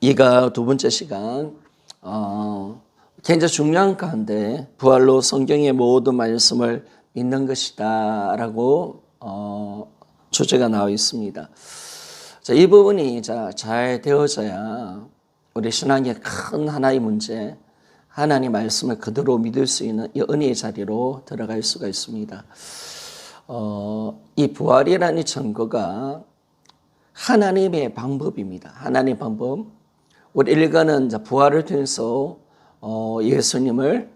이가 두 번째 시간, 굉장히 중요한 가운데 부활로 성경의 모든 말씀을 믿는 것이다 라고 주제가 나와 있습니다. 자, 이 부분이 잘 되어져야 우리 신앙의 큰 하나의 문제, 하나님 말씀을 그대로 믿을 수 있는 이 은혜의 자리로 들어갈 수가 있습니다. 이 부활이라는 증거가 하나님의 방법입니다. 하나님의 방법. 우리 일가는 부활을 통해서 예수님을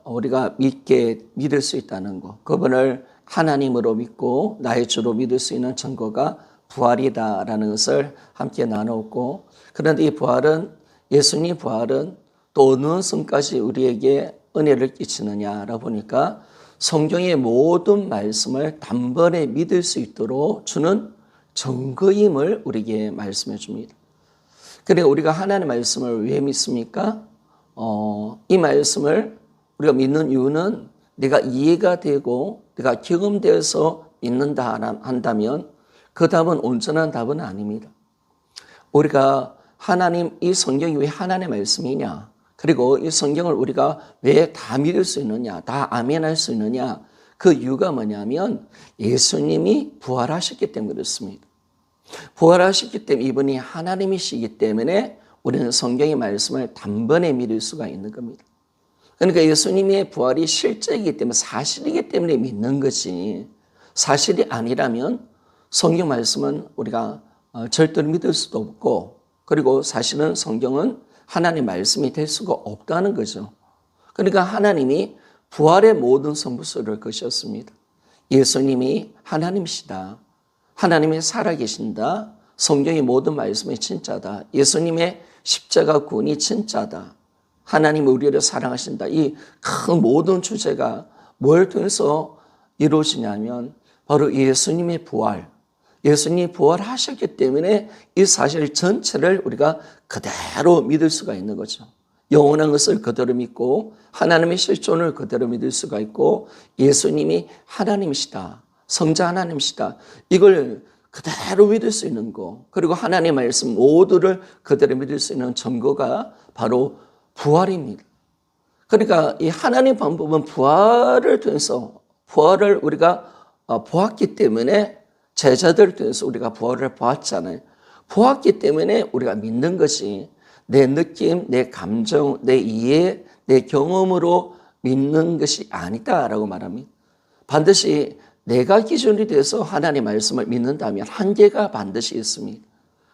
우리가 믿을 수 있다는 것, 그분을 하나님으로 믿고 나의 주로 믿을 수 있는 증거가 부활이다라는 것을 함께 나누었고, 그런데 이 부활은, 예수님 부활은 또 어느 선까지 우리에게 은혜를 끼치느냐라 보니까 성경의 모든 말씀을 단번에 믿을 수 있도록 주는 증거임을 우리에게 말씀해 줍니다. 그래, 우리가 하나님의 말씀을 왜 믿습니까? 이 말씀을 우리가 믿는 이유는 내가 이해가 되고 내가 경험되어서 믿는다 한다면 그 답은 온전한 답은 아닙니다. 우리가 하나님, 이 성경이 왜 하나님의 말씀이냐? 그리고 이 성경을 우리가 왜 다 믿을 수 있느냐? 다 아멘할 수 있느냐? 그 이유가 뭐냐면 예수님이 부활하셨기 때문에 그렇습니다. 부활하셨기 때문에 이분이 하나님이시기 때문에 우리는 성경의 말씀을 단번에 믿을 수가 있는 겁니다. 그러니까 예수님의 부활이 실제이기 때문에, 사실이기 때문에 믿는 것이, 사실이 아니라면 성경 말씀은 우리가 절대로 믿을 수도 없고, 그리고 사실은 성경은 하나님의 말씀이 될 수가 없다는 거죠. 그러니까 하나님이 부활의 모든 선부수를 거셨습니다. 예수님이 하나님이시다. 하나님이 살아계신다. 성경의 모든 말씀이 진짜다. 예수님의 십자가 구원이 진짜다. 하나님이 우리를 사랑하신다. 이 큰 모든 주제가 뭘 통해서 이루어지냐면 바로 예수님의 부활. 예수님이 부활하셨기 때문에 이 사실 전체를 우리가 그대로 믿을 수가 있는 거죠. 영원한 것을 그대로 믿고 하나님의 실존을 그대로 믿을 수가 있고 예수님이 하나님이시다. 성자 하나님이시다. 이걸 그대로 믿을 수 있는 거. 그리고 하나님의 말씀 모두를 그대로 믿을 수 있는 증거가 바로 부활입니다. 그러니까 이 하나님의 방법은 부활을 통해서, 부활을 우리가 보았기 때문에, 제자들을 통해서 우리가 부활을 보았잖아요. 보았기 때문에 우리가 믿는 것이 내 느낌, 내 감정, 내 이해, 내 경험으로 믿는 것이 아니다라고 말합니다. 반드시 내가 기준이 돼서 하나님의 말씀을 믿는다면 한계가 반드시 있습니다.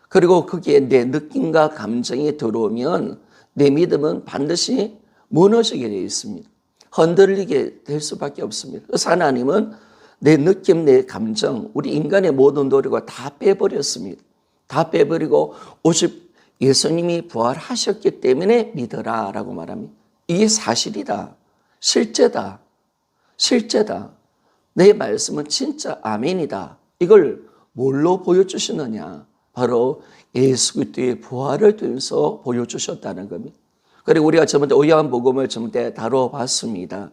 그리고 거기에 내 느낌과 감정이 들어오면 내 믿음은 반드시 무너지게 되어 있습니다. 흔들리게 될 수밖에 없습니다. 그래서 하나님은 내 느낌, 내 감정, 우리 인간의 모든 노력을 다 빼버렸습니다. 다 빼버리고 오직 예수님이 부활하셨기 때문에 믿어라라고 말합니다. 이게 사실이다. 실제다. 실제다. 내 말씀은 진짜 아멘이다. 이걸 뭘로 보여주시느냐? 바로 예수 그리스도의 부활을 통해서 보여주셨다는 겁니다. 그리고 우리가 저번에 요한복음을 저번에 다뤄봤습니다.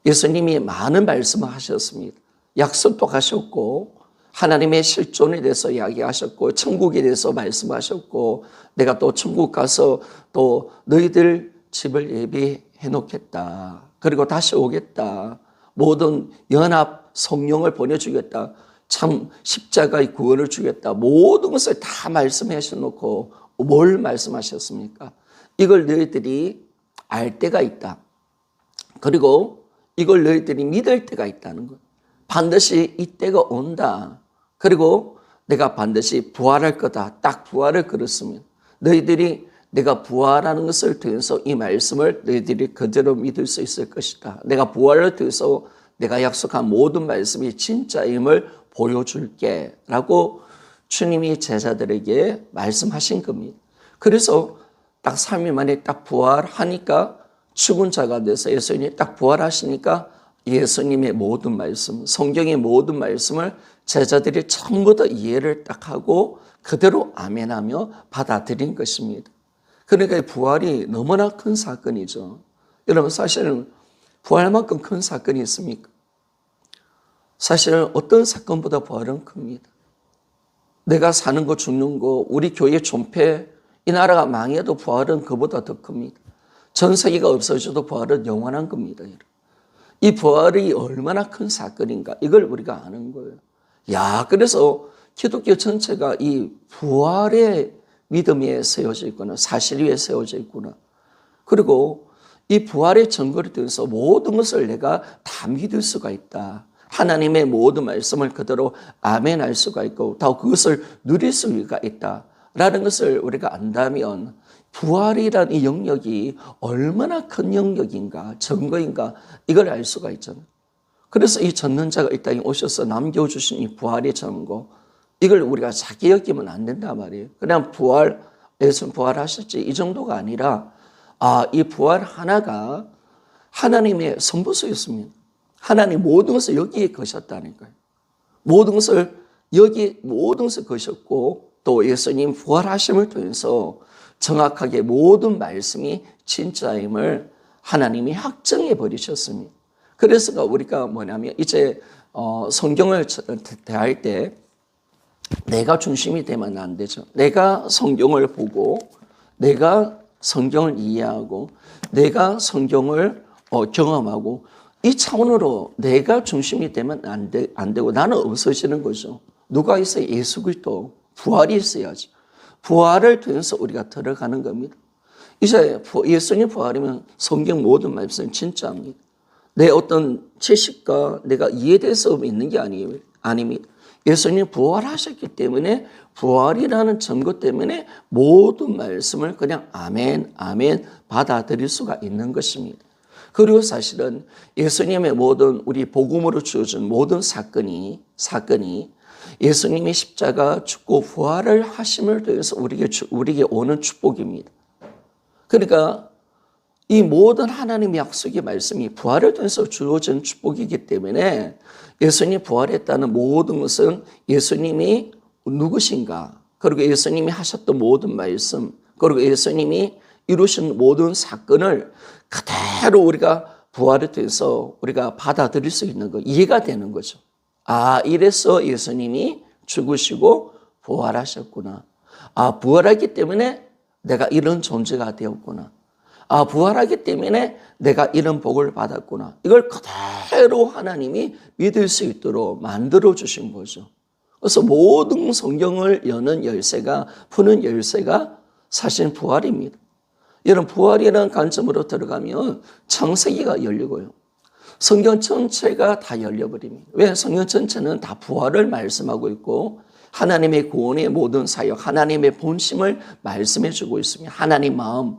예수님이 많은 말씀을 하셨습니다. 약속도 하셨고 하나님의 실존에 대해서 이야기하셨고 천국에 대해서 말씀하셨고 내가 또 천국 가서 또 너희들 집을 예비해 놓겠다. 그리고 다시 오겠다. 모든 연합 성령을 보내주겠다. 참 십자가의 구원을 주겠다. 모든 것을 다 말씀하셔놓고 뭘 말씀하셨습니까? 이걸 너희들이 알 때가 있다. 그리고 이걸 너희들이 믿을 때가 있다는 것. 반드시 이 때가 온다. 그리고 내가 반드시 부활할 거다. 딱 부활을 그렸으면 너희들이 내가 부활하는 것을 통해서 이 말씀을 너희들이 그대로 믿을 수 있을 것이다. 내가 부활을 통해서 내가 약속한 모든 말씀이 진짜임을 보여줄게 라고 주님이 제자들에게 말씀하신 겁니다. 그래서 딱 3일 만에 딱 부활하니까 죽은 자가 돼서 예수님이 딱 부활하시니까 예수님의 모든 말씀, 성경의 모든 말씀을 제자들이 전부 다 이해를 딱 하고 그대로 아멘하며 받아들인 것입니다. 그러니까 부활이 너무나 큰 사건이죠. 여러분, 사실은 부활만큼 큰 사건이 있습니까? 사실은 어떤 사건보다 부활은 큽니다. 내가 사는 거 죽는 거 우리 교회 존폐 이 나라가 망해도 부활은 그보다 더 큽니다. 전 세계가 없어져도 부활은 영원한 겁니다. 이 부활이 얼마나 큰 사건인가 이걸 우리가 아는 거예요. 야, 그래서 기독교 전체가 이 부활의 믿음에 세워져 있구나. 사실 위에 세워져 있구나. 그리고 이 부활의 증거를 통해서 모든 것을 내가 다 믿을 수가 있다. 하나님의 모든 말씀을 그대로 아멘할 수가 있고 더 그것을 누릴 수가 있다라는 것을 우리가 안다면 부활이라는 이 영역이 얼마나 큰 영역인가 증거인가 이걸 알 수가 있잖아요. 그래서 이 전능자가 이 땅에 오셔서 남겨주신 이 부활의 증거 이걸 우리가 작게 여기면 안 된단 말이에요. 그냥 예수 부활하셨지 이 정도가 아니라 이 부활 하나가 하나님의 선보소였습니다. 하나님 모든 것을 여기에 거셨다는 거예요. 모든 것을 거셨고 또 예수님 부활하심을 통해서 정확하게 모든 말씀이 진짜임을 하나님이 확정해 버리셨습니다. 그래서 우리가 뭐냐면 이제 성경을 대할 때 내가 중심이 되면 안 되죠. 내가 성경을 보고 내가 성경을 이해하고 내가 성경을 경험하고 이 차원으로 내가 중심이 되면 안 되고 나는 없어지는 거죠. 누가 있어요? 예수 그리스도 부활이 있어야지. 부활을 통해서 우리가 들어가는 겁니다. 이제 예수님 부활이면 성경 모든 말씀은 진짜입니다. 내 어떤 지식과 내가 이해될 수 있는 게 아닙니다. 예수님 부활하셨기 때문에 부활이라는 증거 때문에 모든 말씀을 그냥 아멘 아멘 받아들일 수가 있는 것입니다. 그리고 사실은 예수님의 모든 우리 복음으로 주어진 모든 사건이 예수님이 십자가 죽고 부활을 하심을 통해서 우리에게 오는 축복입니다. 그러니까 이 모든 하나님의 약속의 말씀이 부활을 통해서 주어진 축복이기 때문에 예수님이 부활했다는 모든 것은 예수님이 누구신가, 그리고 예수님이 하셨던 모든 말씀, 그리고 예수님이 이루신 모든 사건을 그대로 우리가 부활을 통해서 우리가 받아들일 수 있는 거, 이해가 되는 거죠. 이래서 예수님이 죽으시고 부활하셨구나. 부활하기 때문에 내가 이런 존재가 되었구나. 부활하기 때문에 내가 이런 복을 받았구나. 이걸 그대로 하나님이 믿을 수 있도록 만들어 주신 거죠. 그래서 모든 성경을 여는 열쇠가, 푸는 열쇠가 사실 부활입니다. 이런 부활이라는 관점으로 들어가면 창세기가 열리고요. 성경 전체가 다 열려버립니다. 왜? 성경 전체는 다 부활을 말씀하고 있고 하나님의 구원의 모든 사역, 하나님의 본심을 말씀해 주고 있습니다. 하나님 마음,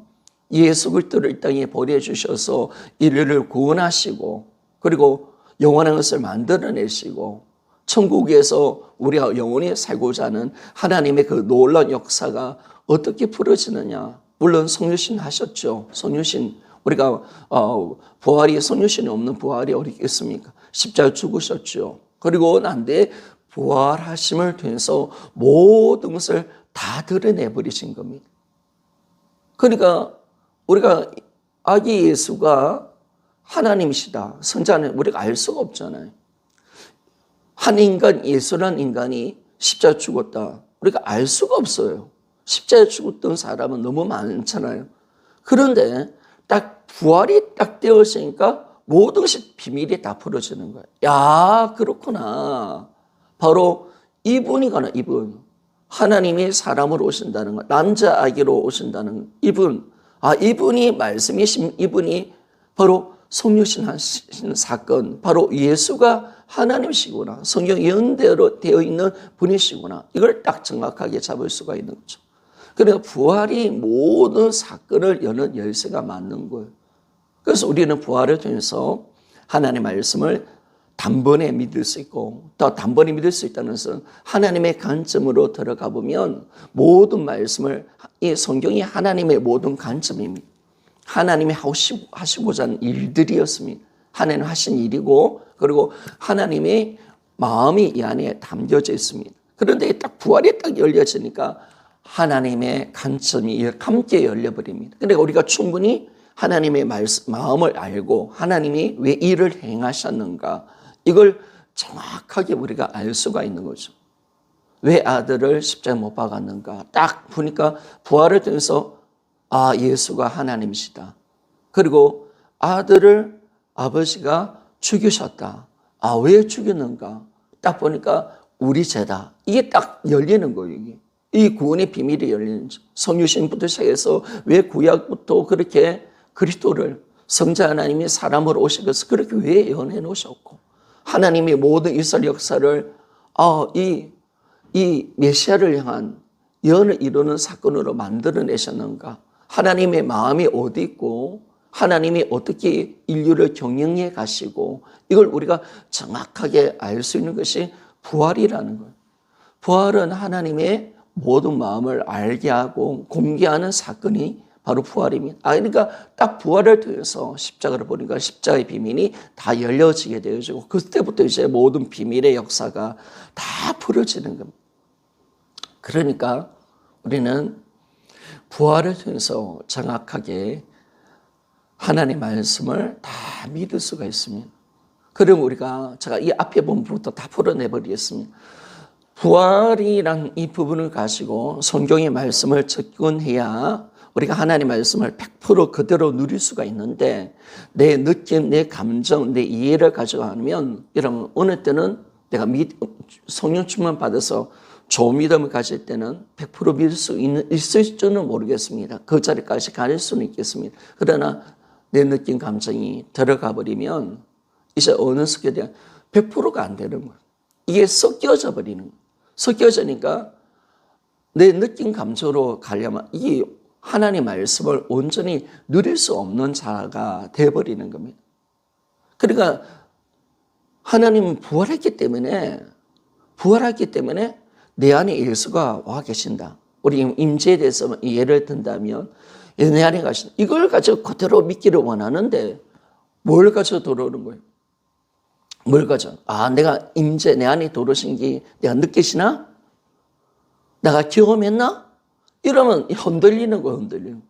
예수 그리스도를 이 땅에 보내주셔서 인류를 구원하시고 그리고 영원한 것을 만들어내시고 천국에서 우리가 영원히 살고자 하는 하나님의 그 놀라운 역사가 어떻게 풀어지느냐. 물론 성유신 하셨죠. 성유신 우리가 부활이 성유신이 없는 부활이 어디 있겠습니까? 십자가 죽으셨죠. 그리고 난데 부활하심을 통해서 모든 것을 다 드러내버리신 겁니다. 그러니까 우리가 아기 예수가 하나님이시다, 선자는 우리가 알 수가 없잖아요. 한 인간, 예수라는 인간이 십자가 죽었다. 우리가 알 수가 없어요. 십자가에 죽었던 사람은 너무 많잖아요. 그런데 딱 부활이 딱 되었으니까 모든 것이 비밀이 다 풀어지는 거예요. 야, 그렇구나. 바로 이분이구나, 이분. 하나님이 사람으로 오신다는 것, 남자아기로 오신다는 이분. 이분이 말씀이신 이분이 바로 성육신 하신 사건, 바로 예수가 하나님이시구나. 성경 예언대로 되어 있는 분이시구나. 이걸 딱 정확하게 잡을 수가 있는 거죠. 그러니까 부활이 모든 사건을 여는 열쇠가 맞는 거예요. 그래서 우리는 부활을 통해서 하나님의 말씀을 단번에 믿을 수 있고 또 단번에 믿을 수 있다는 것은 하나님의 관점으로 들어가 보면 모든 말씀을 이 성경이 하나님의 모든 관점입니다. 하나님이 하시고자 하는 일들이었습니다. 하나님 하신 일이고 그리고 하나님의 마음이 이 안에 담겨져 있습니다. 그런데 딱 부활이 딱 열려지니까 하나님의 관점이 함께 열려버립니다. 그러니까 우리가 충분히 하나님의 마음을 알고 하나님이 왜 일을 행하셨는가 이걸 정확하게 우리가 알 수가 있는 거죠. 왜 아들을 십자가에 못 박았는가? 딱 보니까 부활을 통해서 예수가 하나님이시다. 그리고 아들을 아버지가 죽이셨다. 왜 죽였는가? 딱 보니까 우리 죄다. 이게 딱 열리는 거예요. 이게. 이 구원의 비밀이 열리는 거죠. 성유신부터 시작해서 왜 구약부터 그렇게 그리스도를 성자 하나님이 사람으로 오셔서 그렇게 왜 예언해 놓으셨고 하나님이 모든 이스라엘 역사를 이 메시아를 향한 예언을 이루는 사건으로 만들어내셨는가? 하나님의 마음이 어디 있고 하나님이 어떻게 인류를 경영해 가시고 이걸 우리가 정확하게 알 수 있는 것이 부활이라는 거예요. 부활은 하나님의 모든 마음을 알게 하고 공개하는 사건이 바로 부활입니다. 그러니까 딱 부활을 통해서 십자가를 보니까 십자가의 비밀이 다 열려지게 되어지고 그때부터 이제 모든 비밀의 역사가 다 풀어지는 겁니다. 그러니까 우리는 부활을 통해서 정확하게 하나님의 말씀을 다 믿을 수가 있습니다. 그럼 제가 이 앞에 부분부터 다 풀어내버리겠습니다. 부활이란 이 부분을 가지고 성경의 말씀을 접근해야 우리가 하나님의 말씀을 100% 그대로 누릴 수가 있는데 내 느낌, 내 감정, 내 이해를 가져가면 여러분 어느 때는 내가 성령 충만 받아서 좋은 믿음을 가질 때는 100% 믿을 수 있을지는 모르겠습니다. 그 자리까지 갈 수는 있겠습니다. 그러나 내 느낌, 감정이 들어가 버리면 이제 어느 순간에 대한 100%가 안 되는 거예요. 이게 섞여져 버리는 거예요. 섞여지니까 내 느낌, 감정으로 가려면 이게 하나님의 말씀을 온전히 누릴 수 없는 자가 되어버리는 겁니다. 그러니까 하나님은 부활했기 때문에 내 안에 예수가 와 계신다. 우리 임재에 대해서 예를 든다면 내 안에 가신다. 이걸 가지고 그대로 믿기를 원하는데 뭘 가지고 들어오는 거예요? 뭘 가지고? 내가 임재 내 안에 들어오신 게 내가 느끼시나? 내가 경험했나? 이러면 흔들리는 거예요.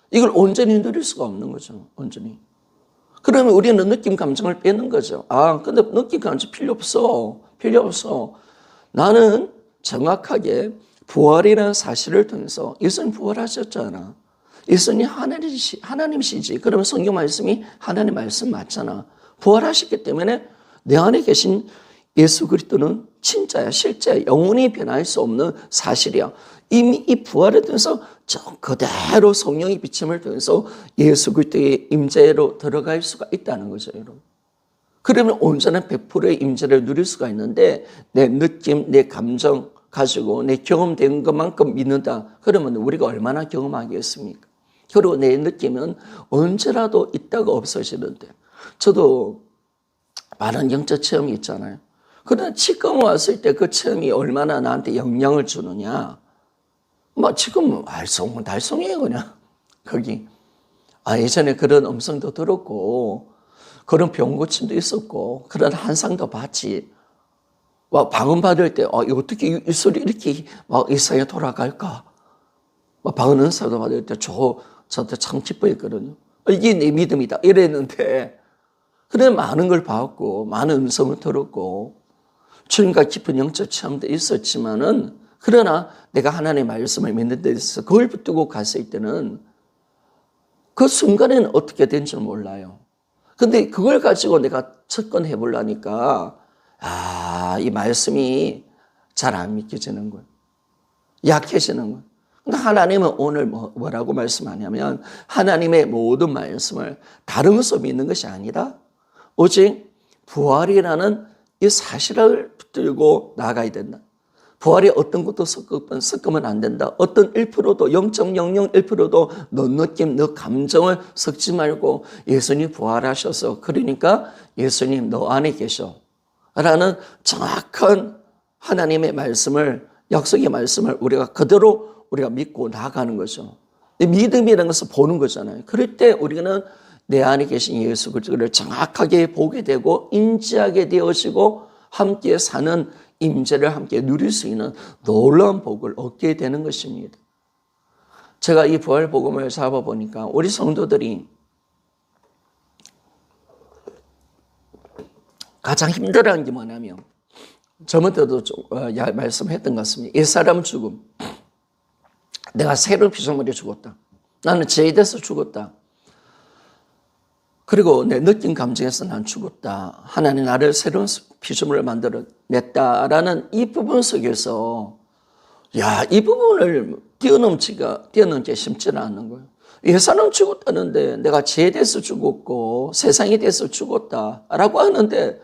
이걸 온전히 누릴 수가 없는 거죠. 온전히. 그러면 우리는 느낌 감정을 빼는 거죠. 근데 느낌 감정 필요 없어. 나는 정확하게 부활이라는 사실을 통해서 예수님 부활하셨잖아. 예수님 하나님이시지. 그러면 성경 말씀이 하나님 말씀 맞잖아. 부활하셨기 때문에 내 안에 계신 예수 그리스도는 진짜야, 실제야. 영원히 변할 수 없는 사실이야. 이미 이 부활을 통해서 그대로 성령의 비침을 통해서 예수 그리스도의 임재로 들어갈 수가 있다는 거죠, 여러분. 그러면 온전한 100%의 임재를 누릴 수가 있는데 내 느낌, 내 감정 가지고 내 경험된 것만큼 믿는다. 그러면 우리가 얼마나 경험하겠습니까? 그리고 내 느낌은 언제라도 있다가 없어지는데 저도 많은 영적 체험이 있잖아요. 그러나 지금 왔을 때 그 체험이 얼마나 나한테 영향을 주느냐. 지금 달성이에요, 그냥. 거기. 예전에 그런 음성도 들었고, 그런 병 고침도 있었고, 그런 환상도 봤지. 방언 받을 때, 어떻게 이 소리 이렇게 이상하게 돌아갈까? 방언 은사도 받을 때 저한테 참 기뻐했거든요. 이게 내 믿음이다. 이랬는데, 그래 많은 걸 봤고, 많은 음성을 들었고, 주님과 깊은 영적 체험도 있었지만은, 그러나 내가 하나님의 말씀을 믿는 데 있어서 그걸 붙들고 갔을 때는 그 순간에는 어떻게 된지 몰라요. 근데 그걸 가지고 내가 접근해 보려니까 이 말씀이 잘 안 믿겨지는 거예요. 약해지는 거예요. 근데 하나님은 오늘 뭐라고 말씀하냐면 하나님의 모든 말씀을 다른 것으로 믿는 것이 아니라 오직 부활이라는 이 사실을 붙들고 나가야 된다. 부활이 어떤 것도 섞으면 안 된다. 어떤 1%도 0.001%도 너 느낌, 너 감정을 섞지 말고 예수님 부활하셔서 그러니까 예수님 너 안에 계셔 라는 정확한 하나님의 말씀을 약속의 말씀을 우리가 그대로 우리가 믿고 나가는 거죠. 믿음이라는 것을 보는 거잖아요. 그럴 때 우리는 내 안에 계신 예수 그리스도를 정확하게 보게 되고 인지하게 되어지고 함께 사는 임재를 함께 누릴 수 있는 놀라운 복을 얻게 되는 것입니다. 제가 이 부활 복음을 잡아보니까 우리 성도들이 가장 힘들어하는 게 뭐냐면 저번 때도 좀, 말씀했던 것 같습니다. 옛사람 죽음. 내가 새로운 피조물이 죽었다. 나는 죄에 대해서 죽었다. 그리고 내 느낀 감정에서 난 죽었다. 하나님 나를 새로운 피조물을 만들어냈다라는 이 부분 속에서 이 부분을 뛰어넘기 쉽지는 않는 거예요. 옛사람 죽었다는데 내가 죄에 대해서 죽었고 세상에 대해서 죽었다라고 하는데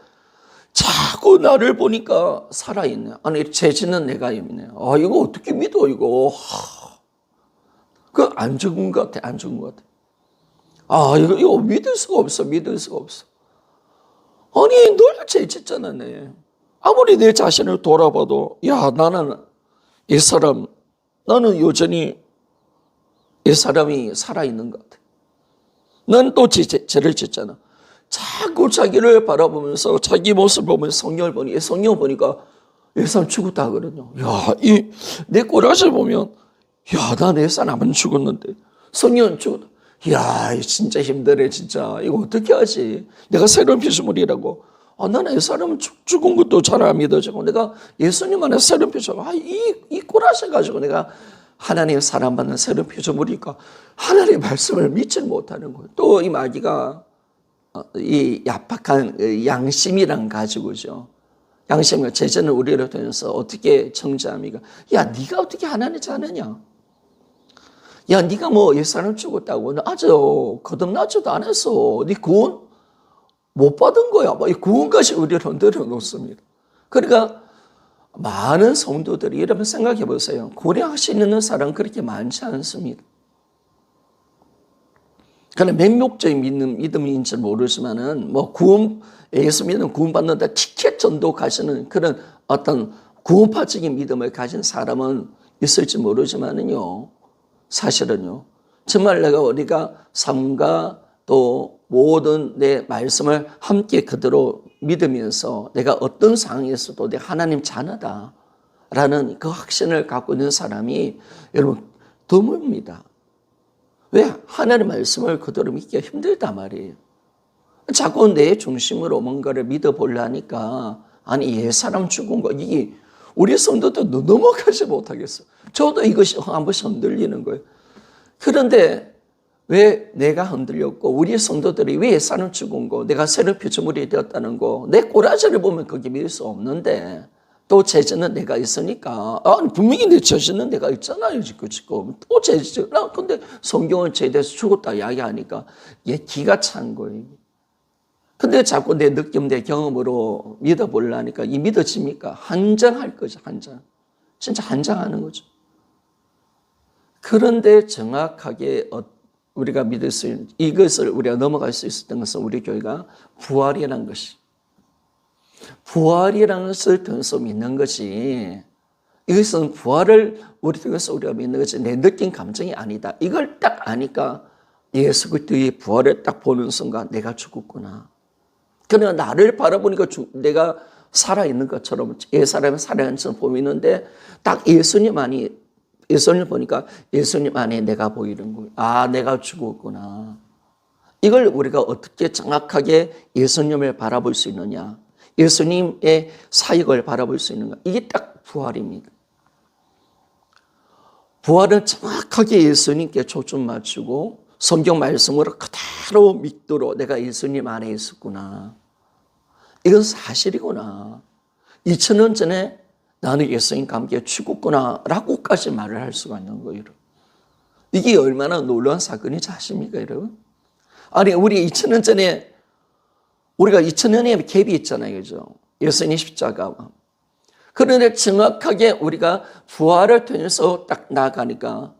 자꾸 나를 보니까 살아있네. 아니 죄 짓는 내가 있네. 이거 어떻게 믿어 이거. 안 죽은 것 같아. 안 죽은 것 같아. 이거 믿을 수가 없어. 믿을 수가 없어. 아니 늘 죄 짓잖아. 내. 아무리 내 자신을 돌아봐도 나는 옛사람, 나는 여전히 옛사람이 살아있는 것 같아. 난 또 죄를 짓잖아. 자꾸 자기를 바라보면서 자기 모습을 보면서 성경을 보니까 옛사람 죽었다 하거든요. 내 꼬라지를 보면 난 옛사람 안 죽었는데 성경은 죽었다. 진짜 힘드네 진짜. 이거 어떻게 하지? 내가 새로운 피조물이라고. 나는 옛사람은 죽은 것도 잘 안 믿어지고 내가 예수님 안에 새로운 피조물. 이 꼬라지 가지고 내가 하나님의 사랑받는 새로운 피조물이니까 하나님의 말씀을 믿지 못하는 거예요. 또 이 마귀가 이 야박한 양심이랑 가지고죠. 양심과 제전을 우리로 통해서 어떻게 정죄합니까? 네가 어떻게 하나님 자느냐? 네가 뭐 옛사람 죽었다고 아주 거듭나지도 않았어. 네 구원 못 받은 거야. 이 구원까지 우리를 흔들어 놓습니다. 그러니까 많은 성도들이 여러분 생각해 보세요. 구원할 수 있는 사람 그렇게 많지 않습니다. 그냥 맹목적인 믿음인지 모르지만은 예수 믿으면 구원받는다 티켓 정도 가시는 그런 어떤 구원파적인 믿음을 가진 사람은 있을지 모르지만은요. 사실은요. 정말 우리가 삶과 또 모든 내 말씀을 함께 그대로 믿으면서 내가 어떤 상황에서도 내가 하나님 자녀다라는 그 확신을 갖고 있는 사람이 여러분 드뭅니다. 왜? 하나님의 말씀을 그대로 믿기가 힘들단 말이에요. 자꾸 내 중심으로 뭔가를 믿어보려니까 옛사람 죽은 거 이게 우리 성도도 넘어가지 못하겠어요. 저도 이것이 한 번씩 흔들리는 거예요. 그런데 왜 내가 흔들렸고 우리 성도들이 왜 옛사람 죽은 거 내가 새로운 피조물이 되었다는 거 내 꼬라지를 보면 그게 믿을 수 없는데 또 죄지는 내가 있으니까 분명히 내 죄지는 내가 있잖아요 지금 또 죄지 근데 성경은 죄에 대해서 죽었다 이야기하니까 기가 찬 거예요. 근데 자꾸 내 느낌 내 경험으로 믿어보려니까 이 믿어집니까? 한장할 거죠. 한장 진짜 한장하는 거죠. 그런데 정확하게 우리가 믿을 수 있는 이것을 우리가 넘어갈 수 있었던 것은 우리 교회가 부활이라는 것이 부활이라는 것을 통해서 믿는 것이 이것은 부활을 우리 통해서 우리가 믿는 것이 내 느낀 감정이 아니다. 이걸 딱 아니까 예수 그리스도의 부활을 딱 보는 순간 내가 죽었구나. 그러나 나를 바라보니까 내가 살아있는 것처럼 옛사람이 살아있는 것처럼 보이는데 딱 예수님 보니까 예수님 안에 내가 보이는 거예요. 내가 죽었구나. 이걸 우리가 어떻게 정확하게 예수님을 바라볼 수 있느냐. 예수님의 사역을 바라볼 수 있는가. 이게 딱 부활입니다. 부활은 정확하게 예수님께 초점 맞추고 성경 말씀으로 그대로 믿도록 내가 예수님 안에 있었구나. 이건 사실이구나. 2000년 전에 나는 예수님과 함께 죽었구나 라고까지 말을 할 수가 있는 거예요. 이게 얼마나 놀라운 사건인지 아십니까 여러분? 우리 2000년 전에 우리가 2000년에 갭이 있잖아요. 그죠? 예수님 십자가와. 그런데 정확하게 우리가 부활을 통해서 딱 나아가니까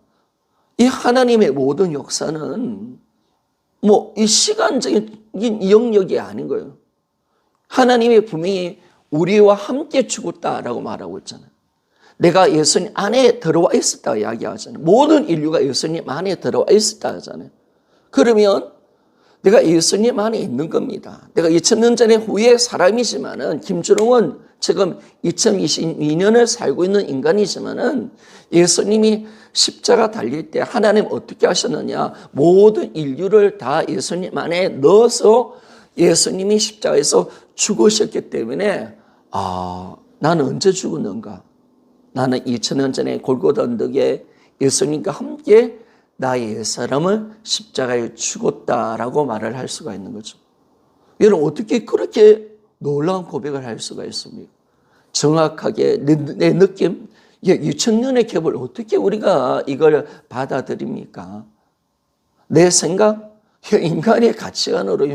이 하나님의 모든 역사는 이 시간적인 영역이 아닌 거예요. 하나님이 분명히 우리와 함께 죽었다라고 말하고 있잖아요. 내가 예수님 안에 들어와 있었다 이야기하잖아요. 모든 인류가 예수님 안에 들어와 있었다 하잖아요. 그러면 내가 예수님 안에 있는 겁니다. 내가 2000년 전에 후의 사람이지만은 김준홍은 지금 2022년을 살고 있는 인간이지만은 예수님이 십자가 달릴 때 하나님 어떻게 하셨느냐? 모든 인류를 다 예수님 안에 넣어서 예수님이 십자가에서 죽으셨기 때문에 나는 언제 죽었는가? 나는 2000년 전에 골고다 언덕에 예수님과 함께 나의 옛사람을 십자가에 죽었다라고 말을 할 수가 있는 거죠. 여러분, 어떻게 그렇게 놀라운 고백을 할 수가 있습니까? 정확하게 내 느낌, 2000년의 갭을 어떻게 우리가 이걸 받아들입니까? 내 생각, 인간의 가치관으로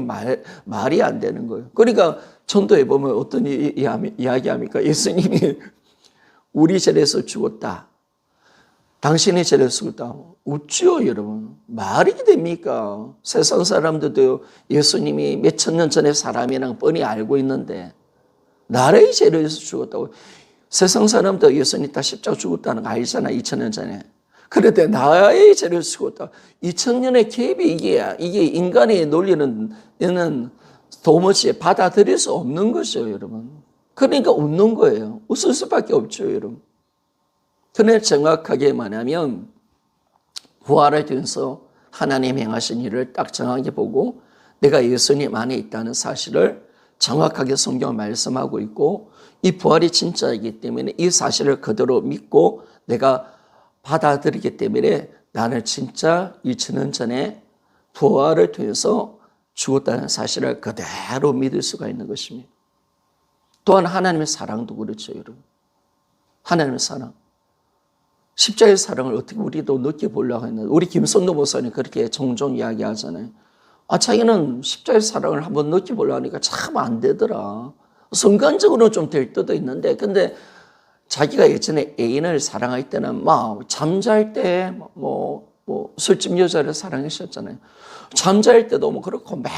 말이 안 되는 거예요. 그러니까 전도에 보면 어떤 이야기합니까? 예수님이 우리 죄에서 죽었다. 당신의 죄를 죽었다. 웃지요, 여러분. 말이 됩니까? 세상 사람들도 예수님이 몇천 년 전의 사람이랑 뻔히 알고 있는데 나라의 죄를 위해서 죽었다고. 세상 사람도 예수님 다 십자가 죽었다는 거 알잖아, 2000년 전에. 그런데 나의 죄를 죽었다. 2000년의 갭이 이게 인간의 논리는 도무지 받아들일 수 없는 거죠, 여러분. 그러니까 웃는 거예요. 웃을 수밖에 없죠, 여러분. 그런데 정확하게 말하면 부활을 통해서 하나님 행하신 일을 딱 정확하게 보고 내가 예수님 안에 있다는 사실을 정확하게 성경 말씀하고 있고 이 부활이 진짜이기 때문에 이 사실을 그대로 믿고 내가 받아들이기 때문에 나는 진짜 2000년 전에 부활을 통해서 죽었다는 사실을 그대로 믿을 수가 있는 것입니다. 또한 하나님의 사랑도 그렇죠, 여러분. 하나님의 사랑. 십자가의 사랑을 어떻게 우리도 느껴보려고 했는데 우리 김선도 목사님 그렇게 종종 이야기하잖아요. 자기는 십자가의 사랑을 한번 느껴보려고 하니까 참 안 되더라. 순간적으로 좀 될 때도 있는데 근데 자기가 예전에 애인을 사랑할 때는 막 잠잘 때 술집 여자를 사랑하셨잖아요. 잠잘 때도 뭐 그렇고 매일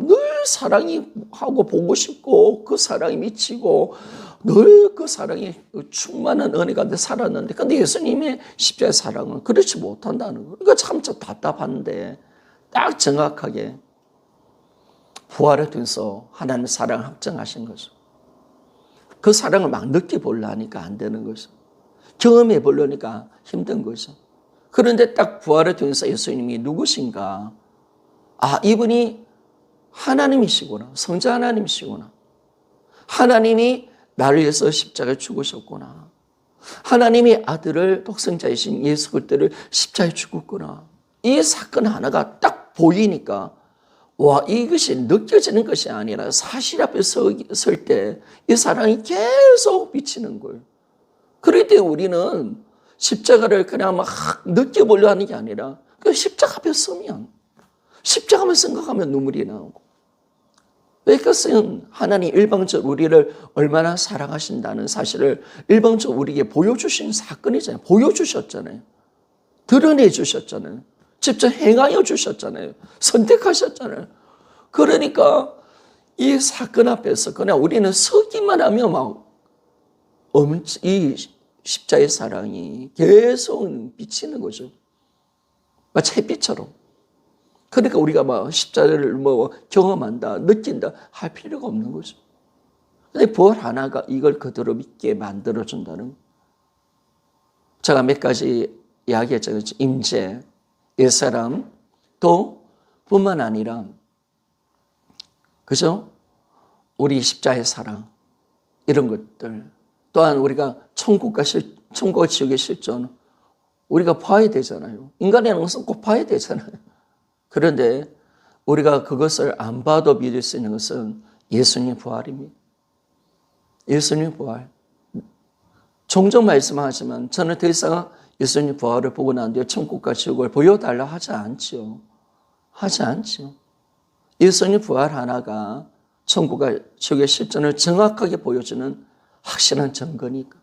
늘 사랑이 하고 보고 싶고 그 사랑이 미치고 늘 그 사랑이 충만한 은혜 가운데 살았는데 근데 예수님의 십자가의 사랑은 그렇지 못한다는 거. 그러니까 참 답답한데 딱 정확하게 부활을 통해서 하나님의 사랑을 확정하신 거죠. 그 사랑을 막 느껴보려 하니까 안 되는 거죠. 경험해 보려니까 힘든 거죠. 그런데 딱 부활을 통해서 예수님이 누구신가? 이분이 하나님이시구나. 성자 하나님이시구나. 하나님이 나를 위해서 십자가에 죽으셨구나. 하나님이 아들을 독생자이신 예수 그리스도를 십자가에 죽었구나. 이 사건 하나가 딱 보이니까 이것이 느껴지는 것이 아니라 사실 앞에 설 때 이 사랑이 계속 비치는 거예요. 그럴 때 우리는 십자가를 그냥 막 느껴보려 하는 게 아니라 그 십자가 앞에 서면 십자가만 생각하면 눈물이 나오고 왜 그것은 하나님 일방적으로 우리를 얼마나 사랑하신다는 사실을 일방적으로 우리에게 보여주신 사건이잖아요. 보여주셨잖아요. 드러내 주셨잖아요. 직접 행하여 주셨잖아요. 선택하셨잖아요. 그러니까 이 사건 앞에서 그냥 우리는 서기만 하면 이 십자의 사랑이 계속 비치는 거죠. 마치 햇빛처럼. 그러니까 우리가 십자를 경험한다, 느낀다 할 필요가 없는 거죠. 근데 부활 하나가 이걸 그대로 믿게 만들어준다는 거. 제가 몇 가지 이야기했잖아요. 임재, 옛사람, 또 뿐만 아니라 그죠? 우리 십자의 사랑 이런 것들 또한 우리가 천국과 지옥의 실존 우리가 봐야 되잖아요. 인간의 영성 꼭 봐야 되잖아요. 그런데 우리가 그것을 안 봐도 믿을 수 있는 것은 예수님 부활입니다. 예수님 부활. 종종 말씀하지만 저는 더 이상 예수님 부활을 보고 난 뒤에 천국과 지옥을 보여달라 하지 않지요. 하지 않지요. 예수님 부활 하나가 천국과 지옥의 실존을 정확하게 보여주는 확실한 증거니까.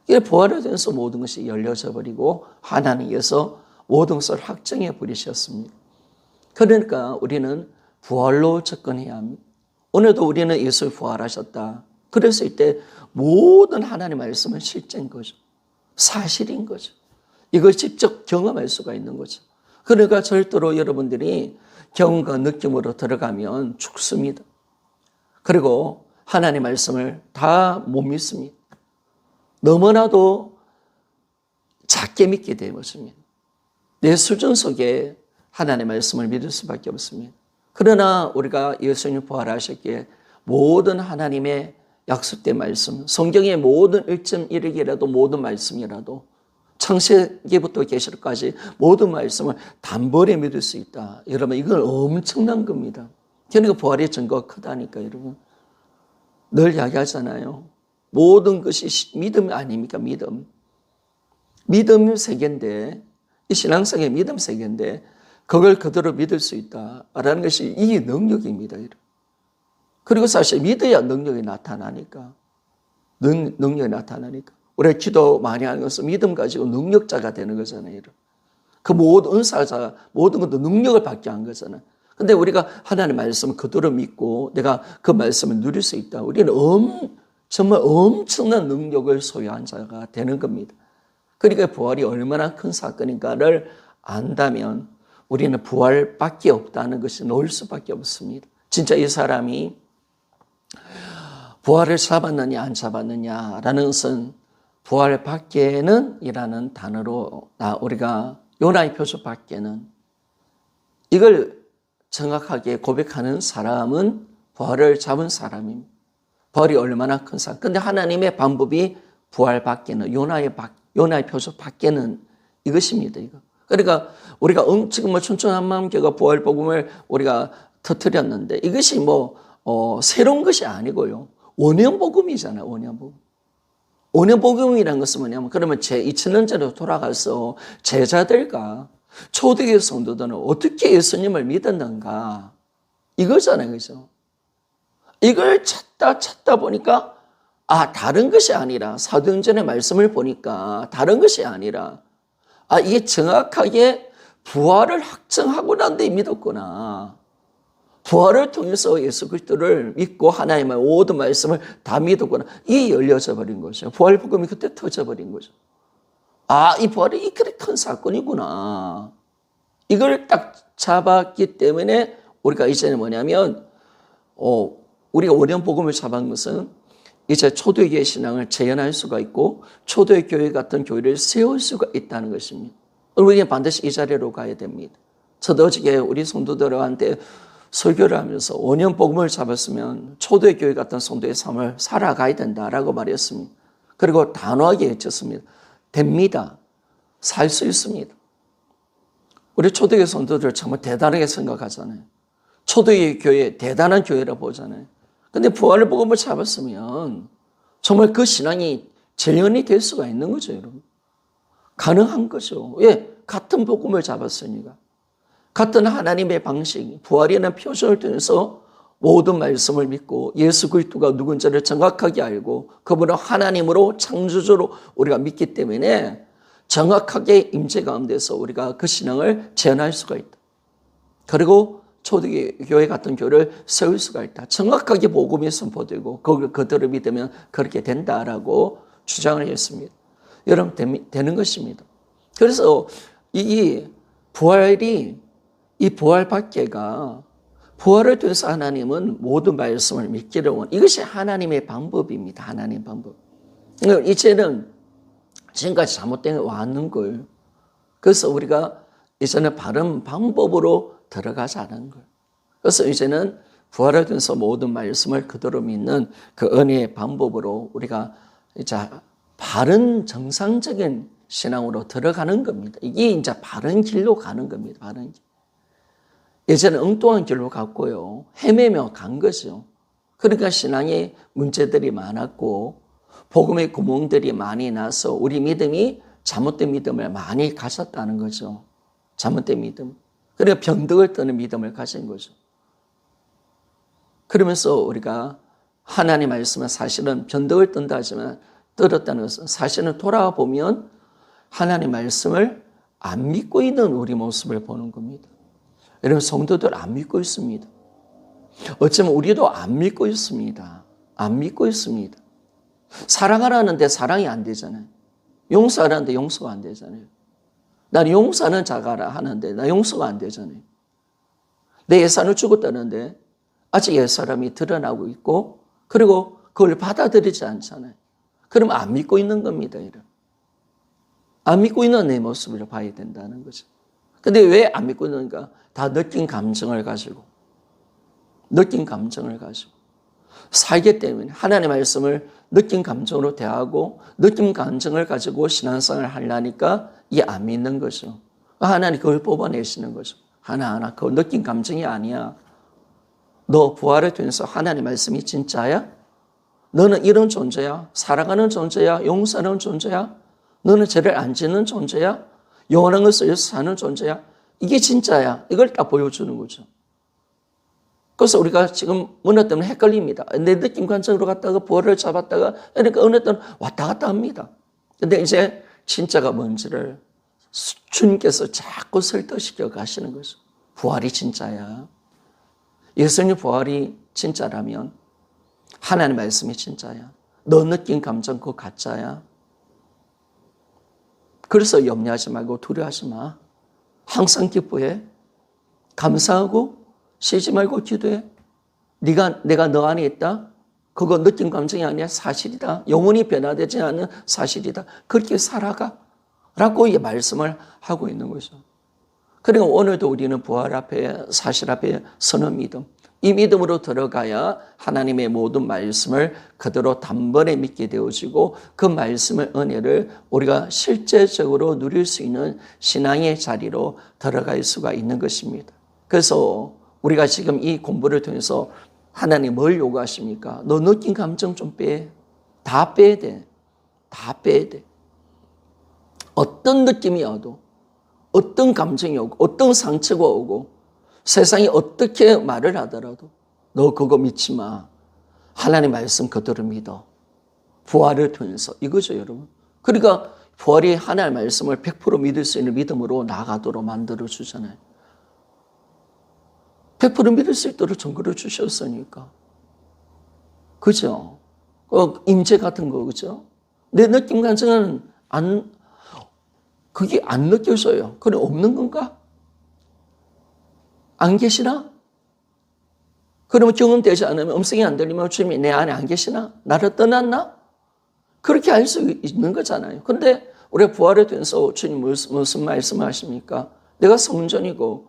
이 부활에 대해서 모든 것이 열려져 버리고 하나님께서 모든 것을 확정해 버리셨습니다. 그러니까 우리는 부활로 접근해야 합니다. 오늘도 우리는 예수 부활하셨다. 그랬을 때 모든 하나님의 말씀은 실제인 거죠. 사실인 거죠. 이걸 직접 경험할 수가 있는 거죠. 그러니까 절대로 여러분들이 경험과 느낌으로 들어가면 죽습니다. 그리고 하나님의 말씀을 다 못 믿습니다. 너무나도 작게 믿게 되는 것입니다. 내 수준 속에 하나님의 말씀을 믿을 수밖에 없습니다. 그러나 우리가 예수님 부활하셨기에 모든 하나님의 약속된 말씀, 성경의 모든 1.1억이라도 모든 말씀이라도 창세기부터 계시록까지 모든 말씀을 단번에 믿을 수 있다. 여러분, 이건 엄청난 겁니다. 그러니까 부활의 증거가 크다니까, 여러분. 늘 이야기하잖아요. 모든 것이 믿음 아닙니까? 믿음. 믿음 세계인데, 이 신앙성의 믿음 세계인데, 그걸 그대로 믿을 수 있다라는 것이 이 능력입니다. 그리고 사실 믿어야 능력이 나타나니까. 능력이 나타나니까. 우리가 기도 많이 하는 것은 믿음 가지고 능력자가 되는 거잖아요. 그 모든 은사자, 모든 것도 능력을 받게 한 거잖아요. 근데 우리가 하나님의 말씀을 그대로 믿고 내가 그 말씀을 누릴 수 있다. 우리는 정말 엄청난 능력을 소유한 자가 되는 겁니다. 그러니까 부활이 얼마나 큰 사건인가를 안다면 우리는 부활밖에 없다는 것이 놓을 수밖에 없습니다. 진짜 이 사람이 부활을 잡았느냐 안 잡았느냐라는 것은 부활 밖에는 이라는 단어로 우리가 요나의 표적 밖에는 이걸 정확하게 고백하는 사람은 부활을 잡은 사람입니다. 부활이 얼마나 큰 사람. 근데 하나님의 방법이 부활 밖에는 요나의 표적 밖에는 이것입니다. 이거. 그러니까 우리가 지금 춘천한마음교회가 부활 복음을 우리가 터뜨렸는데 이것이 새로운 것이 아니고요. 원형 복음이잖아요. 원형 복음. 원형 복음이라는 것은 뭐냐면 그러면 2000년 전으로 돌아가서 제자들과 초대교회 성도들은 어떻게 예수님을 믿었는가 이거잖아요. 그죠? 이걸 찾다 보니까 다른 것이 아니라 사도행전의 말씀을 보니까 다른 것이 아니라 이게 정확하게 부활을 확정하고 난 뒤에 믿었구나. 부활을 통해서 예수 그리스도를 믿고 하나님의 모든 말씀을 다 믿었구나. 이게 열려져 버린 거죠. 부활 복음이 그때 터져버린 거죠. 이 부활이 이렇게 큰 사건이구나. 이걸 딱 잡았기 때문에 우리가 이제는 뭐냐면 우리가 원형 복음을 잡은 것은 이제 초대교회 신앙을 재현할 수가 있고 초대교회 같은 교회를 세울 수가 있다는 것입니다. 우리는 반드시 이 자리로 가야 됩니다. 저도 어저께 우리 성도들한테 설교를 하면서 원형 복음을 잡았으면 초대교회 같은 성도의 삶을 살아가야 된다라고 말했습니다. 그리고 단호하게 외쳤습니다. 됩니다. 살 수 있습니다. 우리 초대교회 성도들 정말 대단하게 생각하잖아요. 초대교회 대단한 교회라고 보잖아요. 근데 부활의 복음을 잡았으면 정말 그 신앙이 재현이 될 수가 있는 거죠, 여러분. 가능한 거죠. 왜? 같은 복음을 잡았으니까. 같은 하나님의 방식, 부활이라는 표준을 통해서 모든 말씀을 믿고 예수 그리스도가 누군지를 정확하게 알고 그분은 하나님으로 창조주로 우리가 믿기 때문에 정확하게 임재 가운데서 우리가 그 신앙을 재현할 수가 있다. 그리고 초대교회 같은 교회를 세울 수가 있다. 정확하게 복음이 선포되고 그걸 그대로 믿으면 그렇게 된다라고 주장을 했습니다. 여러분 되는 것입니다. 그래서 이 부활이 이 부활 밖에가 부활을 통해서 하나님은 모든 말씀을 믿기를 이것이 하나님의 방법입니다. 하나님의 방법. 이제는 지금까지 잘못된 왔는 걸. 그래서 우리가 이제는 바른 방법으로 들어가자는 걸. 그래서 이제는 부활을 통해서 모든 말씀을 그대로 믿는 그 은혜의 방법으로 우리가 이제 바른 정상적인 신앙으로 들어가는 겁니다. 이게 이제 바른 길로 가는 겁니다. 바른 길. 예전에 엉뚱한 길로 갔고요. 헤매며 간 거죠. 그러니까 신앙에 문제들이 많았고 복음의 구멍들이 많이 나서 우리 믿음이 잘못된 믿음을 많이 가졌다는 거죠. 잘못된 믿음. 그러니까 병덕을 떠는 믿음을 가진 거죠. 그러면서 우리가 하나님 말씀은 사실은 변덕을 뜬다 하지만 떨었다는 것은 사실은 돌아보면 하나님 말씀을 안 믿고 있는 우리 모습을 보는 겁니다. 여러분 성도들 안 믿고 있습니다. 어쩌면 우리도 안 믿고 있습니다. 안 믿고 있습니다. 사랑하라는데 사랑이 안 되잖아요. 용서하라는데 용서가 안 되잖아요. 난 용서는 자가라 하는데 나 용서가 안 되잖아요. 내 예산을 죽었다는데 아직 옛사람이 드러나고 있고 그리고 그걸 받아들이지 않잖아요. 그러면 안 믿고 있는 겁니다. 안 믿고 있는 내 모습을 봐야 된다는 거죠. 근데 왜 안 믿고 있는가? 다 느낀 감정을 가지고 살기 때문에 하나님의 말씀을 느낌 감정으로 대하고 느낌 감정을 가지고 신앙생활을 하려니까 이게 안 믿는 거죠. 하나님 그걸 뽑아내시는 거죠. 하나하나 그 느낌 감정이 아니야. 너 부활을 통해서 하나님의 말씀이 진짜야? 너는 이런 존재야? 살아가는 존재야? 용서하는 존재야? 너는 죄를 안 짓는 존재야? 영원한 것을 위해서 사는 존재야? 이게 진짜야. 이걸 딱 보여주는 거죠. 그래서 우리가 지금 어느 때는 헷갈립니다. 내 느낌 감정으로 갔다가 부활을 잡았다가 그러니까 어느 때는 왔다 갔다 합니다. 근데 이제 진짜가 뭔지를 주님께서 자꾸 설득시켜 가시는 거죠. 부활이 진짜야. 예수님 부활이 진짜라면 하나님의 말씀이 진짜야. 너 느낀 감정 그거 가짜야. 그래서 염려하지 말고 두려워하지 마. 항상 기뻐해. 감사하고 쉬지 말고 기도해. 내가 너 안에 있다. 그거 느낀 감정이 아니야. 사실이다. 영원히 변화되지 않는 사실이다. 그렇게 살아가. 라고 이 말씀을 하고 있는 거죠. 그리고 오늘도 우리는 부활 앞에 사실 앞에 서는 믿음. 이 믿음으로 들어가야 하나님의 모든 말씀을 그대로 단번에 믿게 되어지고 그 말씀의 은혜를 우리가 실제적으로 누릴 수 있는 신앙의 자리로 들어갈 수가 있는 것입니다. 그래서 우리가 지금 이 공부를 통해서 하나님 뭘 요구하십니까? 너 느낀 감정 좀 빼. 다 빼야 돼. 다 빼야 돼. 어떤 느낌이 와도 어떤 감정이 오고 어떤 상처가 오고 세상이 어떻게 말을 하더라도 너 그거 믿지 마. 하나님 말씀 그대로 믿어. 부활을 통해서 이거죠 여러분. 그러니까 부활이 하나님 말씀을 100% 믿을 수 있는 믿음으로 나아가도록 만들어주잖아요. 100% 믿을 수 있도록 증거를 주셨으니까. 그죠? 임재 같은 거 그죠? 내 느낌 감정은 그게 안 느껴져요. 그래 없는 건가? 안 계시나? 그러면 경험되지 않으면 음성이 안 들리면 주님이 내 안에 안 계시나? 나를 떠났나? 그렇게 알 수 있는 거잖아요. 그런데 우리가 부활에 대해서 주님 무슨 말씀을 하십니까? 내가 성전이고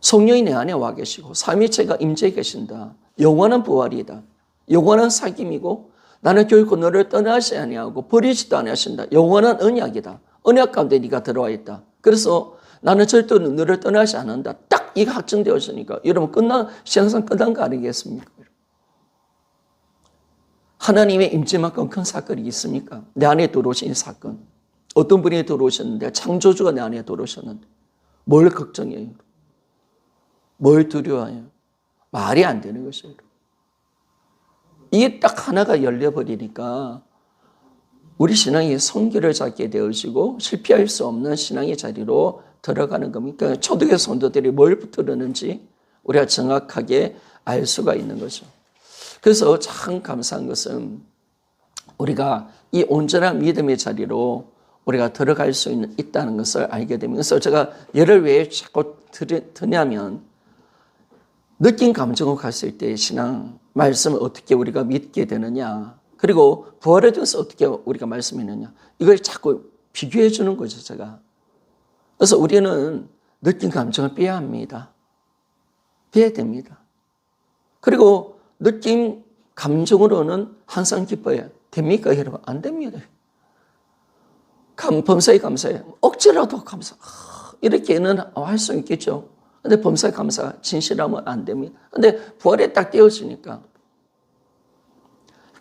성령이 내 안에 와 계시고 삼위체가 임재해 계신다. 영원한 부활이다. 영원한 사귐이고 나는 결코 너를 떠나지 아니하고 버리지도 아니하신다. 영원한 언약이다. 언약 가운데 네가 들어와 있다. 그래서 나는 절대 너를 떠나지 않는다. 딱 이거 확정되었으니까 여러분 신앙상 끝난 거 아니겠습니까? 하나님의 임재만큼 큰 사건이 있습니까? 내 안에 들어오신 사건. 어떤 분이 들어오셨는데 창조주가 내 안에 들어오셨는데 뭘 걱정해요? 뭘 두려워해요? 말이 안 되는 것이에요. 이게 딱 하나가 열려버리니까 우리 신앙이 성결을 잡게 되어지고 실패할 수 없는 신앙의 자리로 들어가는 겁니까? 초대교회 성도들이 뭘 붙들었는지 우리가 정확하게 알 수가 있는 거죠. 그래서 참 감사한 것은 우리가 이 온전한 믿음의 자리로 우리가 들어갈 수 있다는 것을 알게 되면서 제가 예를 왜 자꾸 드냐면 느낀 감정으로 갔을 때 신앙 말씀을 어떻게 우리가 믿게 되느냐 그리고 부활에 대해서 어떻게 우리가 말씀했느냐 이걸 자꾸 비교해 주는 거죠 제가. 그래서 우리는 느낀 감정을 빼야 합니다. 빼야 됩니다. 그리고 느낀 감정으로는 항상 기뻐야 됩니까 여러분? 안 됩니다. 범사에 감사해. 억지라도 감사. 이렇게는 할 수 있겠죠. 근데 범사에 감사 진실하면 안 됩니다. 근데 부활에 딱 띄어지니까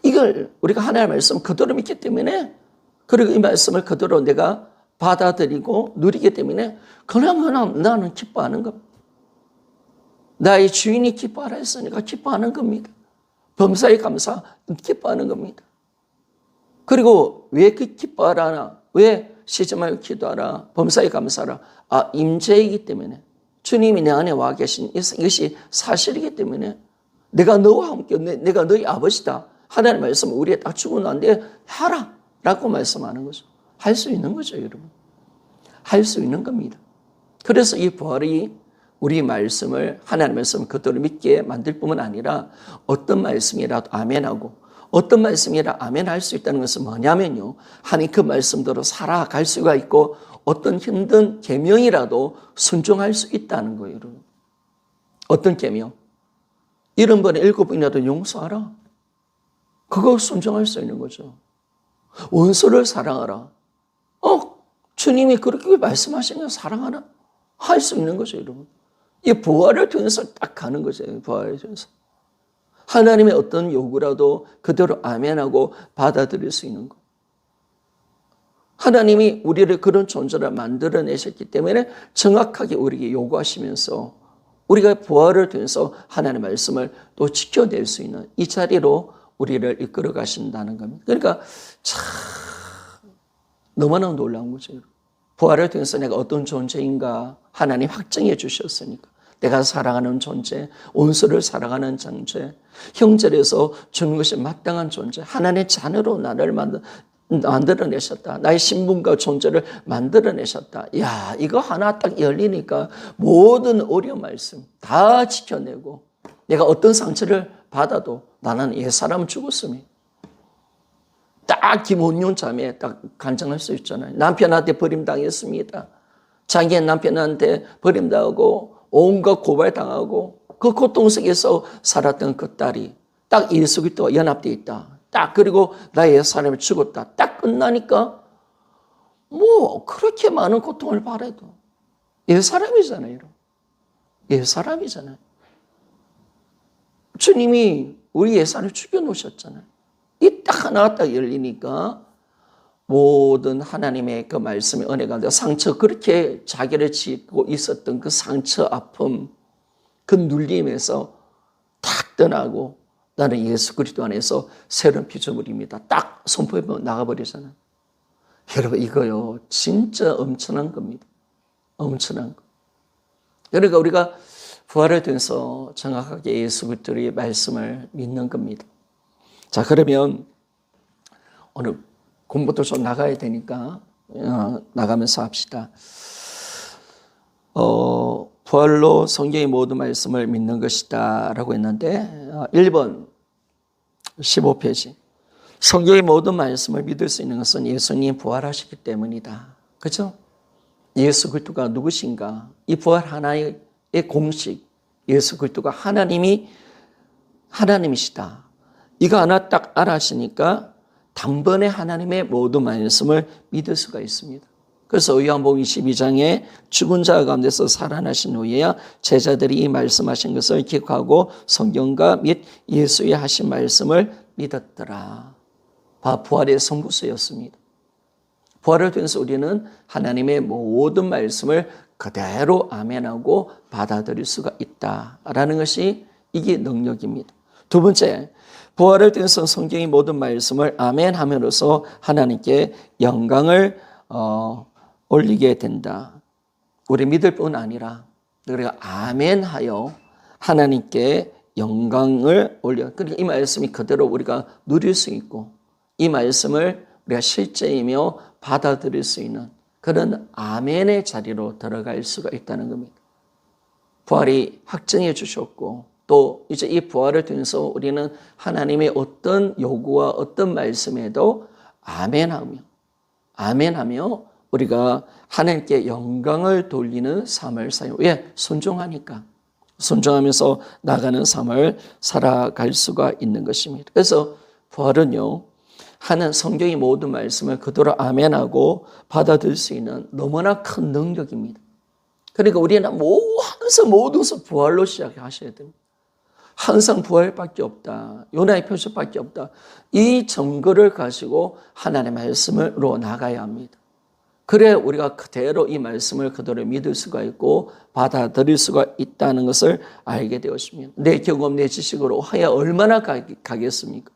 이걸 우리가 하나님의 말씀 그대로 믿기 때문에 그리고 이 말씀을 그대로 내가 받아들이고 누리기 때문에 그냥 나는 기뻐하는 겁니다. 나의 주인이 기뻐하라 했으니까 기뻐하는 겁니다. 범사에 감사 기뻐하는 겁니다. 그리고 왜 기뻐하라? 왜 쉬지 말고 기도하라? 범사에 감사하라? 임재이기 때문에 주님이 내 안에 와 계신 이것이 사실이기 때문에 내가 너와 함께 내가 너희 아버지다. 하나님의 말씀을 우리에 딱 주고 난데 하라 라고 말씀하는 거죠. 할 수 있는 거죠 여러분. 할 수 있는 겁니다. 그래서 이 부활이 우리 말씀을 하나님의 말씀을 그대로 믿게 만들 뿐만 아니라 어떤 말씀이라도 아멘하고 어떤 말씀이라 아멘할 수 있다는 것은 뭐냐면요. 하나님 그 말씀대로 살아갈 수가 있고 어떤 힘든 계명이라도 순종할 수 있다는 거예요. 여러분. 어떤 계명? 70번에 7번이라도 용서하라. 그거 순종할 수 있는 거죠. 원수를 사랑하라. 주님이 그렇게 말씀하시면 사랑하라. 할 수 있는 거죠, 여러분. 이 부활을 통해서 딱 가는 거죠. 부활을 통해서. 하나님의 어떤 요구라도 그대로 아멘하고 받아들일 수 있는 거. 하나님이 우리를 그런 존재로 만들어내셨기 때문에 정확하게 우리에게 요구하시면서 우리가 부활을 통해서 하나님의 말씀을 또 지켜낼 수 있는 이 자리로 우리를 이끌어 가신다는 겁니다. 그러니까 참 너무나 놀라운 거죠. 부활을 통해서 내가 어떤 존재인가 하나님 확증해 주셨으니까. 내가 사랑하는 존재, 원수를 사랑하는 존재, 형제에서 주는 것이 마땅한 존재, 하나님의 자녀로 나를 만들어내셨다. 나의 신분과 존재를 만들어내셨다. 야, 이거 하나 딱 열리니까 모든 어려운 말씀 다 지켜내고 내가 어떤 상처를 받아도 나는 옛사람 죽었으니 딱 김원윤 자매 딱 간증할 수 있잖아요. 남편한테 버림당했습니다. 자기의 남편한테 버림당하고 온갖 고발당하고 그 고통 속에서 살았던 그 딸이 딱 예수 그리스도와 연합되어 있다. 딱 그리고 나의 옛사람이 죽었다. 딱 끝나니까 뭐 그렇게 많은 고통을 바래도 옛사람이잖아요. 옛사람이잖아요. 주님이 우리 옛사람을 죽여놓으셨잖아요. 이 딱 하나가 딱 열리니까 모든 하나님의 그 말씀의 은혜 가운데 상처, 그렇게 자기를 짓고 있었던 그 상처, 아픔, 그 눌림에서 탁 떠나고 나는 예수 그리스도 안에서 새로운 피조물입니다. 딱 선포해 나가버리잖아요. 여러분 이거요 진짜 엄청난 겁니다. 엄청난 거. 그러니까 우리가 부활을 통해서 정확하게 예수 그리스도의 말씀을 믿는 겁니다. 자, 그러면 오늘 공부도 좀 나가야 되니까 나가면서 합시다. 부활로 성경의 모든 말씀을 믿는 것이다 라고 했는데 1번 15페이지 성경의 모든 말씀을 믿을 수 있는 것은 예수님이 부활하셨기 때문이다. 그렇죠? 예수 그리스도가 누구신가? 이 부활 하나의 공식, 예수 그리스도가 하나님이시다. 이거 하나 딱 알아시니까 단번에 하나님의 모든 말씀을 믿을 수가 있습니다. 그래서 요한복음 22장에 죽은 자 가운데서 살아나신 후에야 제자들이 이 말씀하신 것을 기억하고 성경과 및 예수의 하신 말씀을 믿었더라. 부활의 선구서였습니다. 부활을 통해서 우리는 하나님의 모든 말씀을 그대로 아멘하고 받아들일 수가 있다라는 것이 이게 능력입니다. 두 번째, 부활을 통해서 성경의 모든 말씀을 아멘함으로써 하나님께 영광을 올리게 된다. 우리 믿을 뿐 아니라 우리가 아멘하여 하나님께 영광을 올려. 그러니까 이 말씀이 그대로 우리가 누릴 수 있고 이 말씀을 우리가 실제이며 받아들일 수 있는 그런 아멘의 자리로 들어갈 수가 있다는 겁니다. 부활이 확증해 주셨고 또 이제 이 부활을 통해서 우리는 하나님의 어떤 요구와 어떤 말씀에도 아멘하며 우리가 하나님께 영광을 돌리는 삶을 살아요. 왜? 순종하니까. 순종하면서 나가는 삶을 살아갈 수가 있는 것입니다. 그래서 부활은요, 하는 성경의 모든 말씀을 그대로 아멘하고 받아들일 수 있는 너무나 큰 능력입니다. 그러니까 우리는 항상 모든 것을 부활로 시작하셔야 됩니다. 항상 부활밖에 없다. 요나의 표적밖에 없다. 이 증거를 가지고 하나님의 말씀으로 나가야 합니다. 그래 우리가 그대로 이 말씀을 그대로 믿을 수가 있고 받아들일 수가 있다는 것을 알게 되었습니다. 내 경험, 내 지식으로 하야 얼마나 가겠습니까?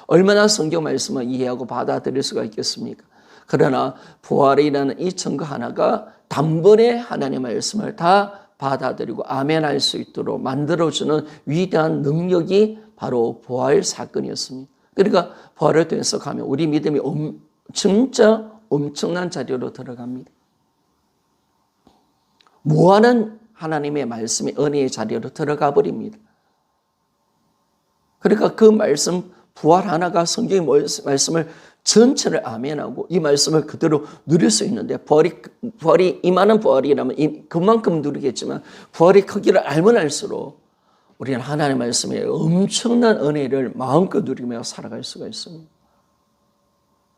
얼마나 성경 말씀을 이해하고 받아들일 수가 있겠습니까? 그러나 부활이라는 이 증거 하나가 단번에 하나님의 말씀을 다 받아들이고 아멘할 수 있도록 만들어주는 위대한 능력이 바로 부활 사건이었습니다. 그러니까 부활을 통해서 가면 우리 믿음이 진짜 엄청난 자리로 들어갑니다. 무한한 하나님의 말씀이 은혜의 자리로 들어가 버립니다. 그러니까 그 말씀 부활 하나가 성경의 말씀을 전체를 아멘하고 이 말씀을 그대로 누릴 수 있는데 부활이 이만한 부활이라면 그만큼 누리겠지만 부활의 크기를 알면 알수록 우리는 하나님의 말씀에 엄청난 은혜를 마음껏 누리며 살아갈 수가 있습니다.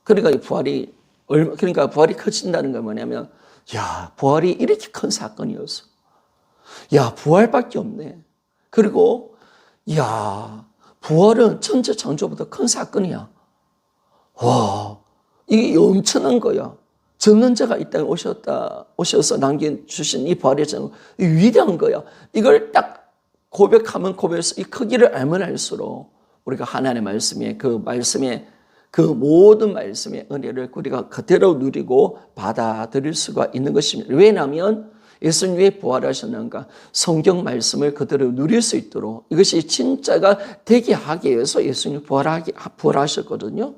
그러니까 부활이 커진다는 건 뭐냐면, 야, 부활이 이렇게 큰 사건이었어. 야, 부활밖에 없네. 그리고, 야, 부활은 천재 창조보다 큰 사건이야. 와, 이게 엄청난 거야. 전는 자가 이 땅에 오셔서 남겨주신 이 부활의 정, 위대한 거야. 이걸 딱 고백하면 고백해서 이 크기를 알면 알수록 우리가 하나님의 말씀에 그 모든 말씀의 은혜를 우리가 그대로 누리고 받아들일 수가 있는 것입니다. 왜냐하면 예수님 왜 부활하셨는가? 성경 말씀을 그대로 누릴 수 있도록 이것이 진짜가 되게 하기 위해서 예수님이 부활하셨거든요.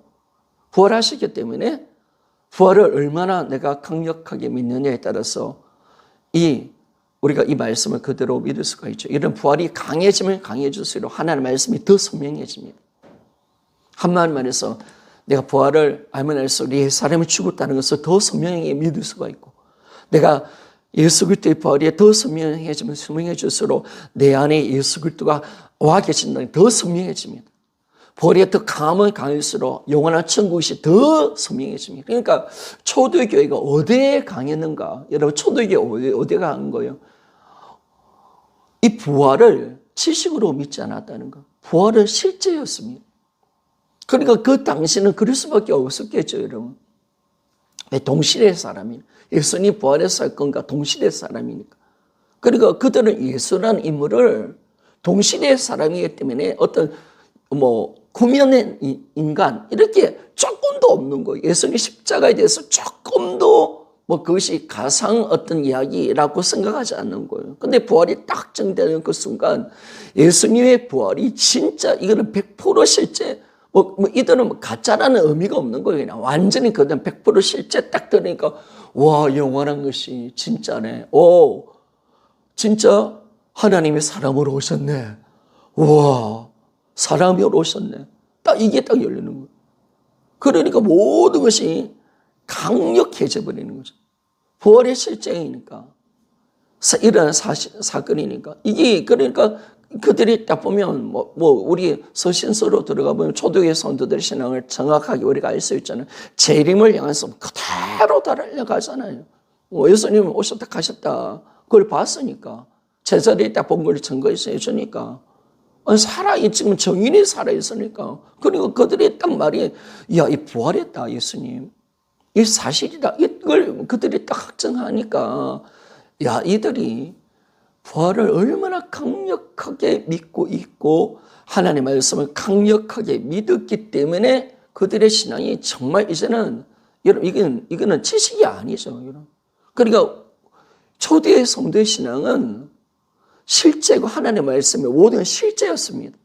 부활하셨기 때문에 부활을 얼마나 내가 강력하게 믿느냐에 따라서 우리가 이 말씀을 그대로 믿을 수가 있죠. 이런 부활이 강해지면 강해질수록 하나님의 말씀이 더 선명해집니다. 한마디로 말해서 내가 부활을 알면 알수록 네 사람이 죽었다는 것을 더 선명하게 믿을 수가 있고, 내가 예수 그리스도의 부활이 더 선명해질수록 내 안에 예수 그리스도가 와 계신다는 게 더 선명해집니다. 부활이 더 강하면 강할수록 영원한 천국이 더 선명해집니다. 그러니까 초대교회가 어디에 강했는가? 여러분, 초대교회 어디에 강한 거예요? 이 부활을 지식으로 믿지 않았다는 거. 부활은 실제였습니다. 그러니까 그 당시는 그럴 수밖에 없었겠죠, 여러분. 왜? 동시대의 사람이니까. 예수님 부활했을 건가 동시대의 사람이니까. 그러니까 그들은 예수라는 인물을 동시대의 사람이기 때문에 어떤 구면된 인간 이렇게 조금도 없는 거예요. 예수님 십자가에 대해서 조금도 그것이 가상 어떤 이야기라고 생각하지 않는 거예요. 근데 부활이 딱 정되는 그 순간 예수님의 부활이 진짜 이거는 100% 실제 이들은 가짜라는 의미가 없는 거예요. 그냥 완전히 그냥 100% 실제 딱 들으니까 와, 영원한 것이 진짜네. 오, 진짜 하나님이 사람으로 오셨네. 와, 사람으로 오셨네. 이게 딱 열리는 거예요. 그러니까 모든 것이 강력해져 버리는 거죠. 부활의 실제이니까. 일어난 사건이니까. 이게, 그러니까 그들이 딱 보면, 우리 서신서로 들어가 보면 초대교회 성도들의 신앙을 정확하게 우리가 알 수 있잖아요. 재림을 향해서 그대로 달려가잖아요. 예수님 오셨다 가셨다. 그걸 봤으니까. 제자들이 딱 본 걸 증거해서 해주니까. 지금 정인이 살아있으니까. 그리고 그들이 딱 말이, 야, 이 부활했다, 예수님. 이 사실이다. 이걸 그들이 딱 확증하니까, 야, 이들이 부활을 얼마나 강력하게 믿고 있고, 하나님의 말씀을 강력하게 믿었기 때문에 그들의 신앙이 정말 이제는, 여러분, 이거는 지식이 아니죠, 여러분. 그러니까 초대의 성도의 신앙은 실제고 하나님의 말씀의 모든 실제였습니다.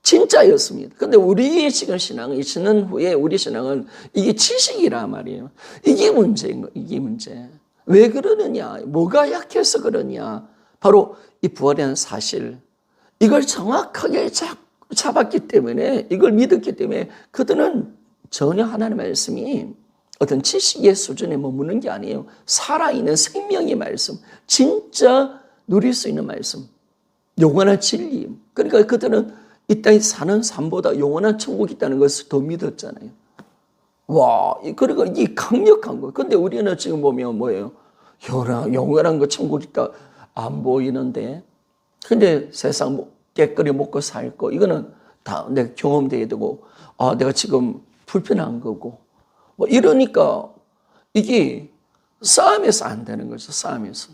진짜였습니다. 그런데 우리의 지금 신앙은 20년 후에 우리 신앙은 이게 지식이란 말이에요. 이게 문제인 거예요. 이게 문제. 왜 그러느냐? 뭐가 약해서 그러냐? 바로 이 부활이라는 사실. 이걸 정확하게 잡았기 때문에, 이걸 믿었기 때문에 그들은 전혀 하나님의 말씀이 어떤 지식의 수준에 머무는 게 아니에요. 살아있는 생명의 말씀. 진짜 누릴 수 있는 말씀. 영원한 진리. 그러니까 그들은 이 땅에 사는 삶보다 영원한 천국이 있다는 것을 더 믿었잖아요. 와, 그러니까 이게 강력한 거예요. 근데 우리는 지금 보면 뭐예요? 영원한 거 천국 있다 안 보이는데. 근데 세상 깨끗이 먹고 살 거, 이거는 다 내가 경험돼야 되고, 내가 지금 불편한 거고. 이러니까 이게 싸움에서 안 되는 거죠, 싸움에서.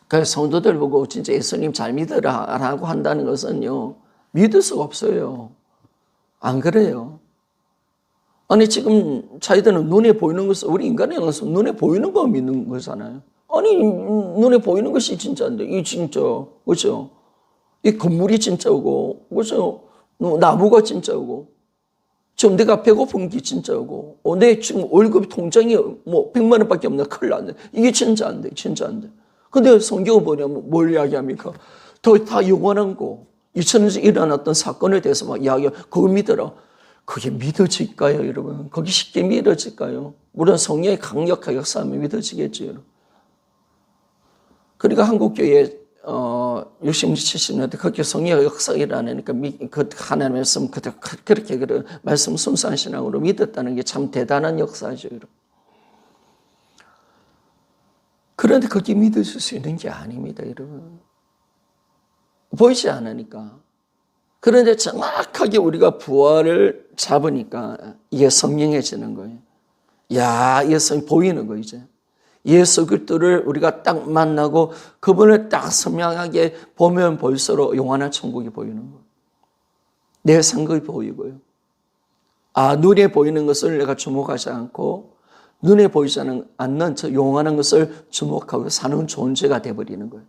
그래서 성도들 보고 진짜 예수님 잘 믿으라라고 한다는 것은요, 믿을 수가 없어요. 안 그래요? 아니, 지금 자기들은 눈에 보이는 것을, 우리 인간의 영성은 눈에 보이는 거 믿는 거잖아요. 아니, 눈에 보이는 것이 진짜인데, 이 진짜, 그죠? 이 건물이 진짜고, 그죠? 나무가 진짜고, 지금 내가 배고픈 게 진짜고, 내 지금 월급 통장이 100만 원밖에 없나, 큰일 났네. 이게 진짜 안 돼, 진짜 안 돼. 근데 성경을 보냐면 뭘 이야기합니까? 다 영원한 거, 2000년 전에 일어났던 사건에 대해서 막 이야기하고, 그거 믿어라. 그게 믿어질까요, 여러분? 거기 쉽게 믿어질까요? 물론 성령의 강력하게 역사하면 믿어지겠죠, 여러분. 그러니까 한국교회 60, 70년대 그렇게 성령 역사가 일어나니까 그 하나님의 말씀 그렇게 말씀 순수한 신앙으로 믿었다는 게 참 대단한 역사죠. 그런데 그렇게 믿으실 수 있는 게 아닙니다, 여러분. 보이지 않으니까. 그런데 정확하게 우리가 부활을 잡으니까 이게 선명해지는 거예요. 야, 이게 보이는 거 이제. 예수 그리스도를 우리가 딱 만나고 그분을 딱 선명하게 보면 볼수록 영원한 천국이 보이는 거예요. 내 생각이 보이고요. 아, 눈에 보이는 것을 내가 주목하지 않고 눈에 보이지 않는 저 영원한 것을 주목하고 사는 존재가 되어버리는 거예요.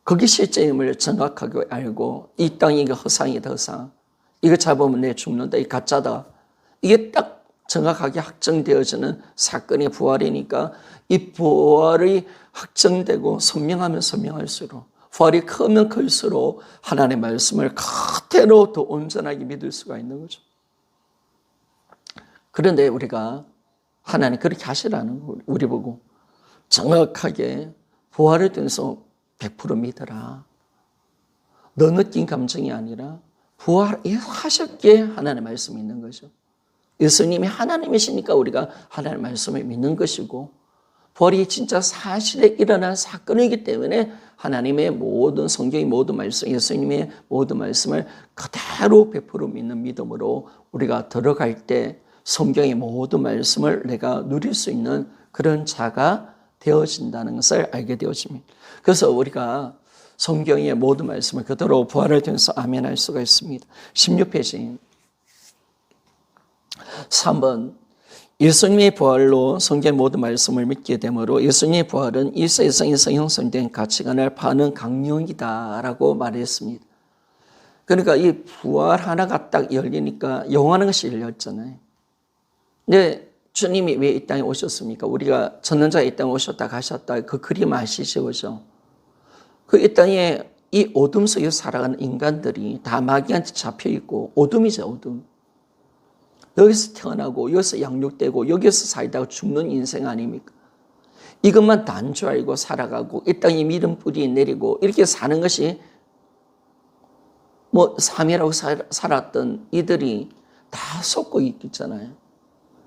그게 실제임을 정확하게 알고 이 땅이 이게 허상이다, 허상. 이거 잡으면 내 죽는다, 이 가짜다. 이게 딱 정확하게 확정되어지는 사건의 부활이니까 이 부활이 확정되고 선명하면 선명할수록 부활이 크면 클수록 하나님의 말씀을 그대로 더 온전하게 믿을 수가 있는 거죠. 그런데 우리가 하나님 그렇게 하시라는 거 우리 보고 정확하게 부활에 대해서 100% 믿어라. 너 느낀 감정이 아니라 부활하셨기에 하나님의 말씀이 있는 거죠. 예수님이 하나님이시니까 우리가 하나님의 말씀을 믿는 것이고 부활이 진짜 사실에 일어난 사건이기 때문에 하나님의 모든 성경의 모든 말씀, 예수님의 모든 말씀을 그대로 100% 믿는 믿음으로 우리가 들어갈 때 성경의 모든 말씀을 내가 누릴 수 있는 그런 자가 되어진다는 것을 알게 되어집니다. 그래서 우리가 성경의 모든 말씀을 그대로 부활을 통해서 아멘할 수가 있습니다. 16페이지 3번 예수님의 부활로 성경 모든 말씀을 믿게 되므로 예수님의 부활은 이 세상에서 형성된 가치관을 파는 강령이다라고 말했습니다. 그러니까 이 부활 하나가 딱 열리니까 영원한 것이 열렸잖아요. 근데 주님이 왜 이 땅에 오셨습니까? 우리가 전능자가 이 땅에 오셨다 가셨다 그 그림 아시죠? 그죠? 그 이 땅에 이 어둠 속에 살아가는 인간들이 다 마귀한테 잡혀있고 어둠이죠, 어둠. 여기서 태어나고 여기서 양육되고 여기서 살다가 죽는 인생 아닙니까? 이것만 단 줄 알고 살아가고 이 땅에 믿음 뿌리 내리고 이렇게 사는 것이 뭐 삶이라고 살았던 이들이 다 속고 있잖아요.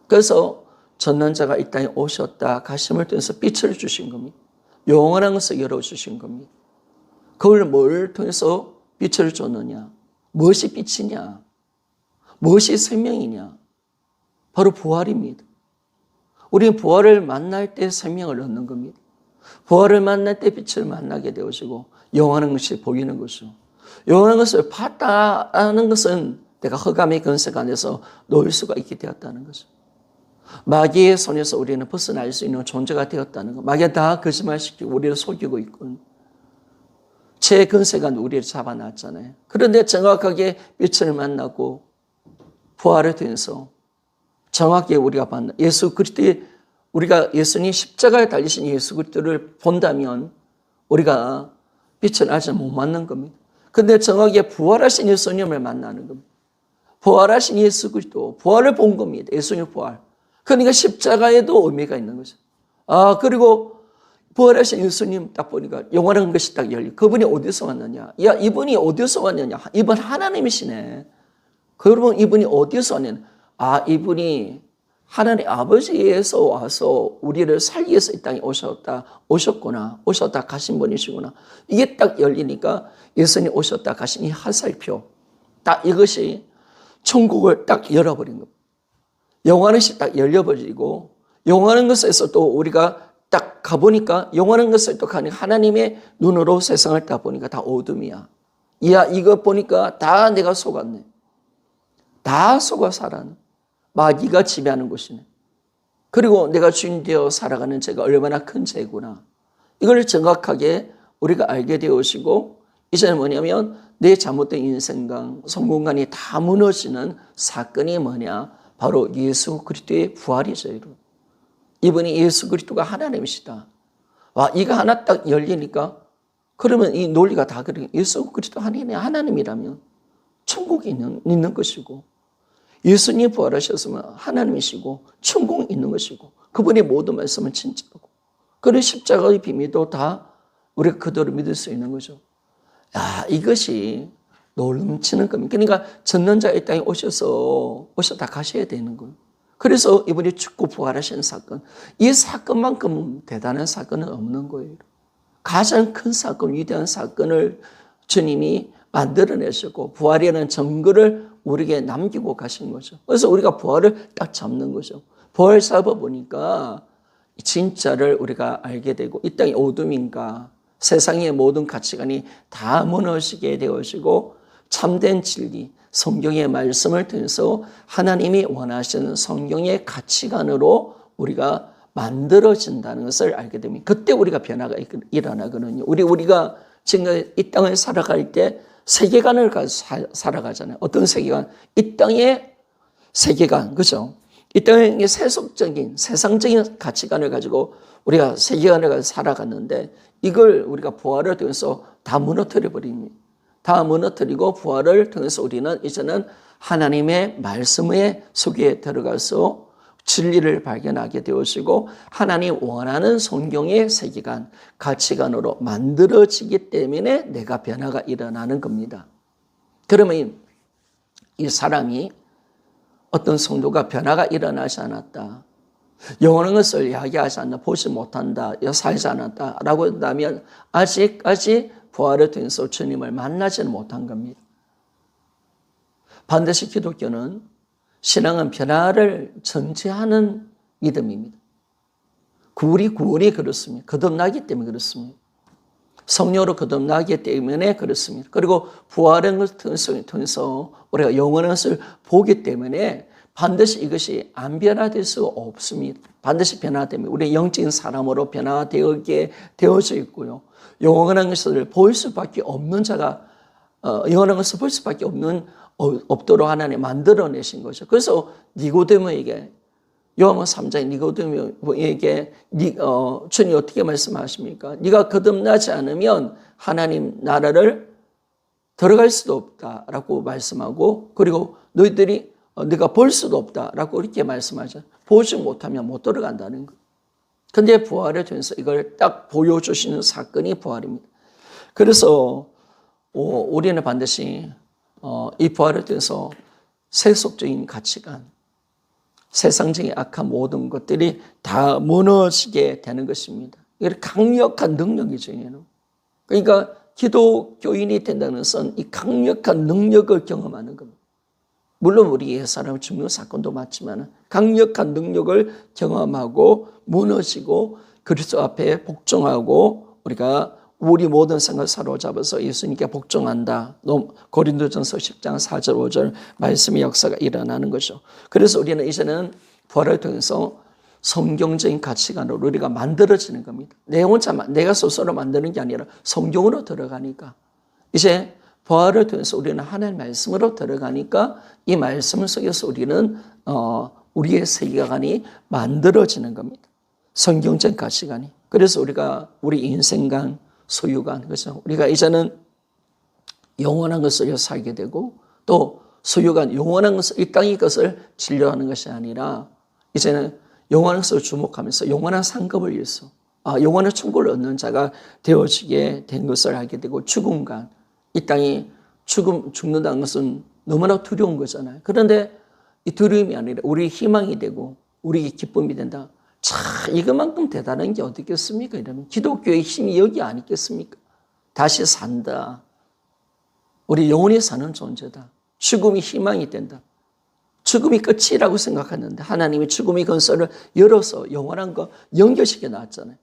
그래서 전능자가 이 땅에 오셨다 가심을 통해서 빛을 주신 겁니다. 영원한 것을 열어주신 겁니다. 그걸 뭘 통해서 빛을 줬느냐? 무엇이 빛이냐? 무엇이 생명이냐? 바로 부활입니다. 우리는 부활을 만날 때 생명을 얻는 겁니다. 부활을 만날 때 빛을 만나게 되어지고 영원한 것이 보이는 것이죠. 영원한 것을 봤다는 것은 내가 흑암의 권세 안에서 놓일 수가 있게 되었다는 거죠. 마귀의 손에서 우리는 벗어날 수 있는 존재가 되었다는 것. 마귀가 다 거짓말시키고 우리를 속이고 있고 제 권세가 우리를 잡아놨잖아요. 그런데 정확하게 빛을 만나고 부활을 통해서 정확하게 우리가 받는 예수 그리스도의 우리가 예수님 십자가에 달리신 예수 그리스도를 본다면 우리가 빛을 아직 못 만난 겁니다. 그런데 정확하게 부활하신 예수님을 만나는 겁니다. 부활하신 예수 그리스도 부활을 본 겁니다. 예수님 부활. 그러니까 십자가에도 의미가 있는 거죠. 아, 그리고 부활하신 예수님 딱 보니까 영원한 것이 딱 열려. 그분이 어디서 왔느냐? 야, 이분이 어디서 왔느냐? 이분 하나님이시네. 그러면 이분이 어디서 왔느냐? 아, 이분이 하나님 아버지에서 와서 우리를 살기 위해서 이 땅에 오셨다 가신 분이시구나. 이게 딱 열리니까 예수님 오셨다 가신 이 화살표. 딱 이것이 천국을 딱 열어버린 겁니다. 영원한 것이 딱 열려버리고 영원한 것에서 또 우리가 딱 가보니까 영원한 것을 또 가는 하나님의 눈으로 세상을 딱 보니까 다 어둠이야. 야, 이거 보니까 다 내가 속았네. 다 속아 살아는 마귀가 지배하는 곳이네. 그리고 내가 주인 되어 살아가는 죄가 얼마나 큰 죄구나. 이걸 정확하게 우리가 알게 되어지고 이제는 뭐냐면 내 잘못된 인생관, 성공관이 다 무너지는 사건이 뭐냐. 바로 예수 그리스도의 부활이죠. 이분이 예수 그리스도가 하나님이시다. 와, 이거 하나 딱 열리니까 그러면 이 논리가 다 그래. 예수 그리스도 하나님이라면 천국이 있는 것이고 예수님 부활하셨으면 하나님이시고 천국이 있는 것이고 그분의 모든 말씀은 진짜고 그런 십자가의 비밀도 다 우리가 그대로 믿을 수 있는 거죠. 야, 이것이 넘치는 겁니다. 그러니까 전능자 이 땅에 오셨다 가셔야 되는 거예요. 그래서 이분이 죽고 부활하신 사건, 이 사건만큼 대단한 사건은 없는 거예요. 가장 큰 사건, 위대한 사건을 주님이 만들어내셨고 부활이라는 증거를 우리에게 남기고 가신 거죠. 그래서 우리가 부활을 딱 잡는 거죠. 부활 잡아보니까 진짜를 우리가 알게 되고 이 땅의 어둠인가 세상의 모든 가치관이 다 무너지게 되어지고 참된 진리, 성경의 말씀을 통해서 하나님이 원하시는 성경의 가치관으로 우리가 만들어진다는 것을 알게 됩니다. 그때 우리가 변화가 일어나거든요. 우리가 지금 이 땅을 살아갈 때 세계관을 가지고 살아가잖아요. 어떤 세계관? 이 땅의 세계관, 그죠? 이 땅의 세속적인, 세상적인 가치관을 가지고 우리가 세계관을 가지고 살아갔는데 이걸 우리가 부활을 통해서 다 무너뜨려 버립니다. 다 무너뜨리고 부활을 통해서 우리는 이제는 하나님의 말씀의 속에 들어가서 진리를 발견하게 되어지고 하나님 원하는 성경의 세계관, 가치관으로 만들어지기 때문에 내가 변화가 일어나는 겁니다. 그러면 이 사람이 어떤 성도가 변화가 일어나지 않았다. 영원한 것을 이야기하지 않나, 보지 못한다, 살지 않았다 라고 한다면 아직까지 부활을 통해서 주님을 만나지는 못한 겁니다. 반드시 기독교는 신앙은 변화를 전제하는 믿음입니다. 우리 구원이 그렇습니다. 거듭나기 때문에 그렇습니다. 성령으로 거듭나기 때문에 그렇습니다. 그리고 부활의 것을 통해서 우리가 영원한 것을 보기 때문에 반드시 이것이 안 변화될 수가 없습니다. 반드시 변화됩니다. 우리 영적인 사람으로 변화되게 되어져 있고요. 영원한 것을 볼 수밖에 없는 자가 영원한 것을 볼 수밖에 없도록 하나님 만들어내신 거죠. 그래서 니고데모에게 요한복음 3장에 니고데모에게 주님이 어떻게 말씀하십니까? 네가 거듭나지 않으면 하나님 나라를 들어갈 수도 없다라고 말씀하고 그리고 너희들이 네가 볼 수도 없다라고 이렇게 말씀하죠. 보지 못하면 못 들어간다는 거. 근데 부활을 통해서 이걸 딱 보여주시는 사건이 부활입니다. 그래서 우리는 반드시 이 부활을 통해서 세속적인 가치관, 세상적인 악한 모든 것들이 다 무너지게 되는 것입니다. 이게 강력한 능력이죠. 그러니까 기독교인이 된다는 것은 이 강력한 능력을 경험하는 겁니다. 물론 우리 옛사람 죽는 사건도 맞지만 강력한 능력을 경험하고 무너지고 그리스도 앞에 복종하고 우리가 우리 모든 생각을 사로잡아서 예수님께 복종한다. 고린도전서 10장 4절 5절 말씀의 역사가 일어나는 거죠. 그래서 우리는 이제는 부활을 통해서 성경적인 가치관으로 우리가 만들어지는 겁니다. 내 혼자 내가 스스로 만드는 게 아니라 성경으로 들어가니까 이제 부활을 통해서 우리는 하나님의 말씀으로 들어가니까 이 말씀 속에서 우리는 우리의 세계관이 만들어지는 겁니다. 성경적 가치관이. 그래서 우리가 우리 인생관, 소유관, 그래서 우리가 이제는 영원한 것을 살게 되고 또 소유관, 영원한 것을 이 땅의 것을 진료하는 것이 아니라 이제는 영원한 것을 주목하면서 영원한 상급을 위해서 영원한 천국을 얻는 자가 되어지게 된 것을 알게 되고 죽음관, 이 땅이 죽는다는 것은 너무나 두려운 거잖아요. 그런데 이 두려움이 아니라 우리 희망이 되고 우리 기쁨이 된다. 참 이것만큼 대단한 게 어디 있겠습니까? 이러면 기독교의 힘이 여기 아니겠습니까? 다시 산다. 우리 영원히 사는 존재다. 죽음이 희망이 된다. 죽음이 끝이라고 생각하는데 하나님이 죽음의 건설을 열어서 영원한 거 연결시켜 놨잖아요.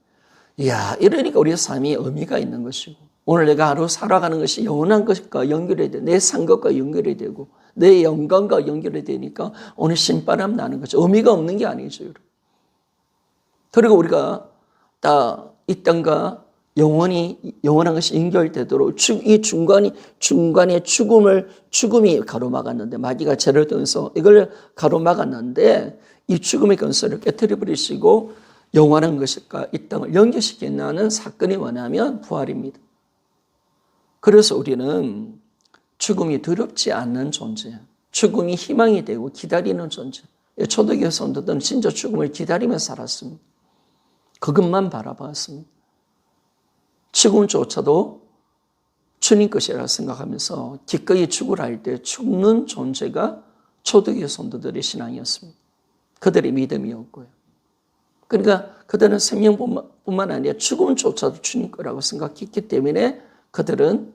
이야, 이러니까 우리의 삶이 의미가 있는 것이고 오늘 내가 하루 살아가는 것이 영원한 것과 연결이 돼. 내 산것과 연결이 되고 내 영광과 연결이 되니까 오늘 신바람 나는 거죠. 의미가 없는 게 아니죠. 여러분. 그리고 우리가 이 땅과 영원한 것이 연결되도록 이 중간에 죽음이 가로막았는데 마귀가 죄를 통해서 이걸 가로막았는데 이 죽음의 근서를 깨뜨려 버리시고 영원한 것과 이 땅을 연결시키는 사건이 뭐냐면 부활입니다. 그래서 우리는 죽음이 두렵지 않는 존재, 죽음이 희망이 되고 기다리는 존재. 초대교회 성도들은 진짜 죽음을 기다리며 살았습니다. 그것만 바라봤습니다. 죽음조차도 주님 것이라 생각하면서 기꺼이 죽으라 할 때 죽는 존재가 초대교회 성도들의 신앙이었습니다. 그들의 믿음이었고요. 그러니까 그들은 생명뿐만 아니라 죽음조차도 주님 거라고 생각했기 때문에 그들은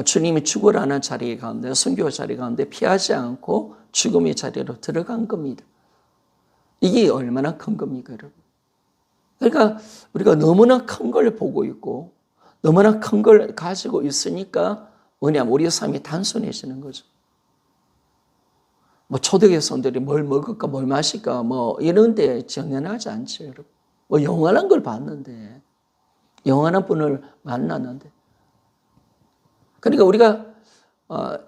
주님이 죽으라는 자리 가운데, 순교 자리 가운데 피하지 않고 죽음의 자리로 들어간 겁니다. 이게 얼마나 큰 겁니까, 여러분? 그러니까 우리가 너무나 큰 걸 보고 있고 너무나 큰 걸 가지고 있으니까 뭐냐면 우리의 삶이 단순해지는 거죠. 뭐 초대교회 성도들이 뭘 먹을까 뭘 마실까 뭐 이런 데 정연하지 않죠, 여러분. 뭐 영원한 걸 봤는데, 영원한 분을 만났는데. 그러니까 우리가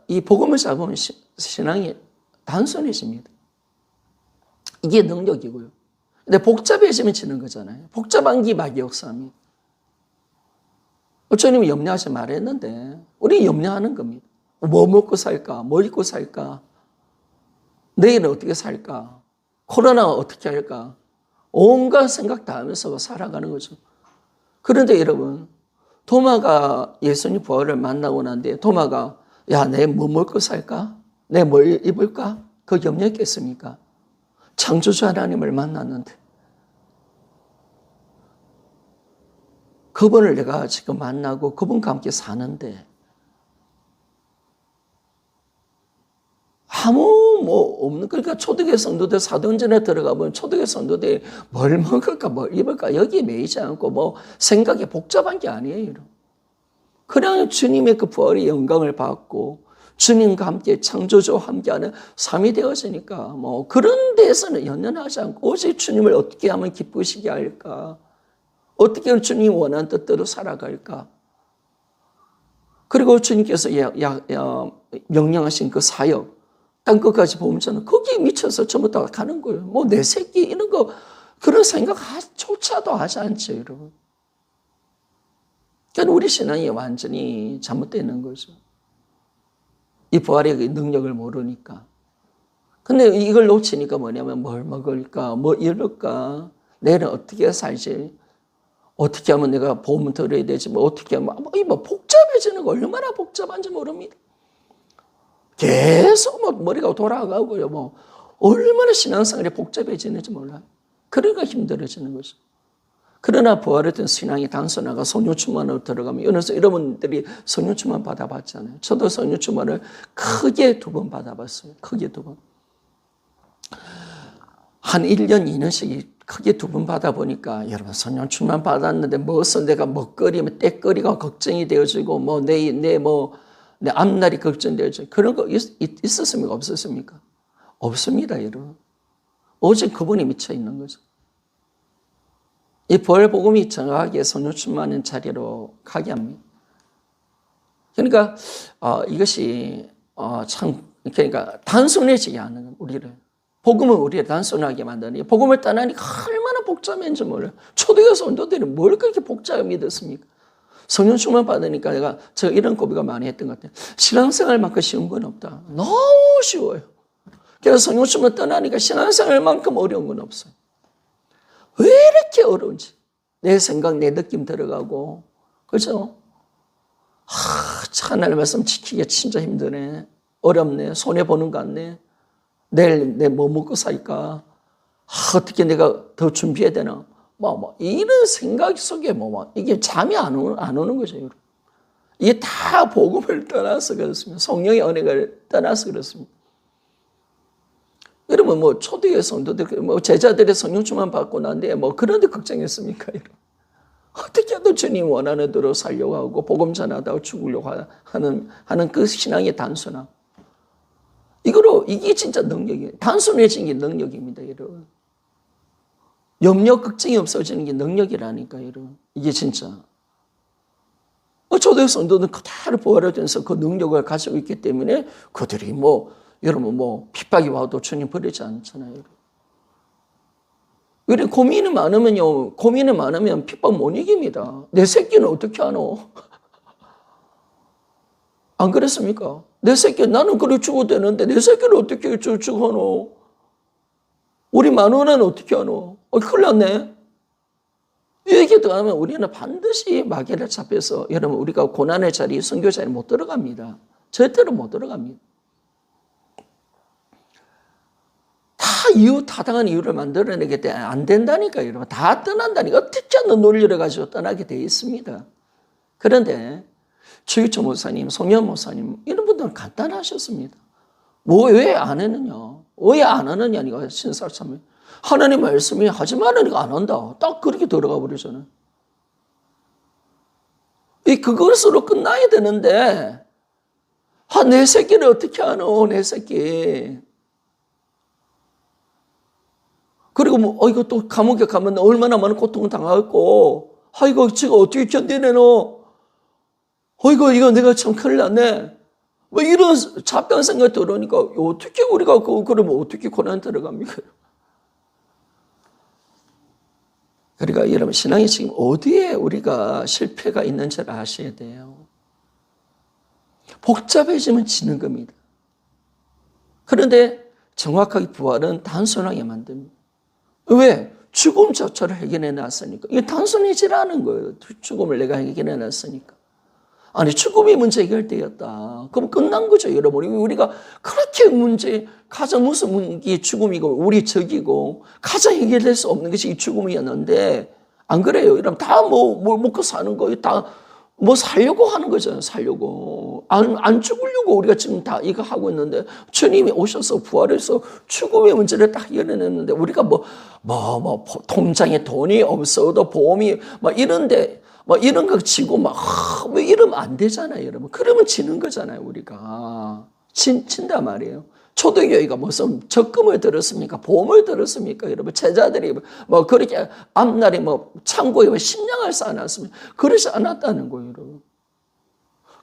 이 복음을 잡으면 신앙이 단순해집니다. 이게 능력이고요. 근데 복잡해지면 지는 거잖아요. 복잡한 게 막이 역사합니다. 주님이 염려하지 말했는데 우리 염려하는 겁니다. 뭐 먹고 살까? 뭐 입고 살까? 내일은 어떻게 살까? 코로나가 어떻게 할까? 온갖 생각 다 하면서 살아가는 거죠. 그런데 여러분, 도마가 예수님 부활을 만나고 난데 도마가 야, 내 뭐 먹고 살까? 내 뭘 입을까? 그 염려했겠습니까? 창조주 하나님을 만났는데 그분을 내가 지금 만나고 그분과 함께 사는데 아무 뭐 없는, 그러니까 초대교회 성도들 사도행전에 들어가면 초대교회 성도들이 뭘 먹을까 뭘 입을까 여기에 매이지 않고 뭐 생각이 복잡한 게 아니에요. 그냥 주님의 그 부활의 영광을 받고 주님과 함께 창조주와 함께하는 삶이 되어지니까 뭐 그런 데서는 연연하지 않고 오직 주님을 어떻게 하면 기쁘시게 할까, 어떻게 하면 주님 원하는 뜻대로 살아갈까. 그리고 주님께서 명령하신 그 사역 땅끝까지 보면 저는 거기에 미쳐서 전부 다 가는 거예요. 뭐 내 새끼 이런 거 그런 생각조차도 하지 않죠, 여러분. 그러니까 우리 신앙이 완전히 잘못되는 거죠. 이 부활의 능력을 모르니까. 근데 이걸 놓치니까 뭐냐면 뭘 먹을까, 뭐 이럴까, 내일은 어떻게 살지, 어떻게 하면 내가 보험을 들어야 되지, 뭐 어떻게 하면 뭐 복잡해지는 거 얼마나 복잡한지 모릅니다. 계속 막 머리가 돌아가고요. 뭐 얼마나 신앙생활이 복잡해지는지 몰라요. 그러니까 힘들어지는 거죠. 그러나 부활했던 신앙이 단순하고 성령충만으로 들어가면, 여러분들이 성령충만 받아봤잖아요. 저도 성령충만을 크게 2번 받아봤어요. 크게 2번. 한 1년, 2년씩 크게 2번 받아보니까 여러분 성령충만 받았는데 무슨 내가 먹거리, 떼거리가 걱정이 되어지고 뭐 내 앞날이 걱정되어지고 그런 거 있었습니까? 없었습니까? 없습니다, 여러분. 오직 그분이 미쳐 있는 거죠. 이 부활 복음이 정확하게 성령 충만한 자리로 가게 합니다. 그러니까 이것이 참 그러니까 단순해지게 하는 거예요, 우리를. 복음은 우리를 단순하게 만드는, 복음을 떠나니까 얼마나 복잡한지 몰라요. 초대교회 성도들이 뭘 그렇게 복잡하게 믿었습니까? 성령 충만 받으니까 제가 이런 고백을 많이 했던 것 같아요. 신앙생활만큼 쉬운 건 없다. 너무 쉬워요. 그래서 성령 충만 떠나니까 신앙생활만큼 어려운 건 없어요. 왜 이렇게 어려운지. 내 생각, 내 느낌 들어가고. 그렇죠? 하나님 말씀 지키기가 진짜 힘드네. 어렵네. 손해보는 것 같네. 내일 내 뭐 먹고 살까? 어떻게 내가 더 준비해야 되나? 이런 생각 속에 이게 잠이 안 오는 거죠, 여러분. 이게 다 복음을 떠나서 그렇습니다. 성령의 은혜를 떠나서 그렇습니다. 여러분, 초대교회 성도들, 제자들의 성령 충만 받고 난데, 그런데 걱정했습니까, 여러분? 어떻게 해도 주님 원하는 대로 살려고 하고, 복음 전하다가 죽으려고 하는 그 신앙의 단순함. 이게 진짜 능력이에요. 단순해진 게 능력입니다, 여러분. 염려, 걱정이 없어지는 게 능력이라니까, 여러분. 이게 진짜. 초대교회 성도는 그대로 부활하면서 그 능력을 가지고 있기 때문에 그들이 여러분 핍박이 와도 주님 버리지 않잖아요, 여러분. 우리 고민이 많으면 핍박 못 이깁니다. 내 새끼는 어떻게 하노? 안 그랬습니까? 내 새끼, 나는 그래 죽어도 되는데 내 새끼를 어떻게 죽어노? 우리 마누라는 어떻게 하노? 큰일 났네. 여기 들어가면 우리는 반드시 마귀를 잡혀서 여러분 우리가 고난의 자리, 선교 자리에 못 들어갑니다. 절대로 못 들어갑니다. 다 타당한 이유를 만들어내게 돼 안 된다니까 여러분. 다 떠난다니까. 어떻게 하는 논리를 가지고 떠나게 돼 있습니다. 그런데 최유초 목사님, 송현 목사님 이런 분들은 간단하셨습니다. 뭐 왜 안 했느냐? 왜 안 하느냐니까 신사를 참여. 하나님 말씀이 하지 말으니까 안 한다. 딱 그렇게 들어가 버리잖아요. 그것으로 끝나야 되는데 내 새끼를 어떻게 하노? 내 새끼. 그리고 뭐 이거 또 감옥에 가면 얼마나 많은 고통을 당하고 이거 지금 어떻게 견디내노? 이거 내가 참 큰일 났네. 뭐 이런 잡다한 생각이 들으니까 어떻게 우리가 그러면 어떻게 고난 들어갑니까? 그러니까 여러분 신앙이 지금 어디에 우리가 실패가 있는지를 아셔야 돼요. 복잡해지면 지는 겁니다. 그런데 정확하게 부활은 단순하게 만듭니다. 왜? 죽음 자체를 해결해 놨으니까. 이게 단순해지라는 거예요. 죽음을 내가 해결해 놨으니까. 아니 죽음이 문제 해결되었다. 그럼 끝난 거죠, 여러분. 우리가 그렇게 가장 무슨 게 죽음이고 우리 적이고 가장 해결될 수 없는 것이 이 죽음이었는데 안 그래요? 여러분 다 뭘 먹고 사는 거예요. 다 뭐 살려고 하는 거잖아요. 살려고 안 죽으려고 우리가 지금 다 이거 하고 있는데 주님이 오셔서 부활해서 죽음의 문제를 딱 해결해냈는데 우리가 통장에 돈이 없어도 보험이 이런데. 이런 거 치고 왜 이러면 안 되잖아요, 여러분. 그러면 지는 거잖아요, 우리가. 진단 말이에요. 초대교회가 무슨 적금을 들었습니까? 보험을 들었습니까, 여러분? 제자들이 그렇게 앞날에 창고에 식량을 쌓아놨습니까? 그러지 않았다는 거예요, 여러분.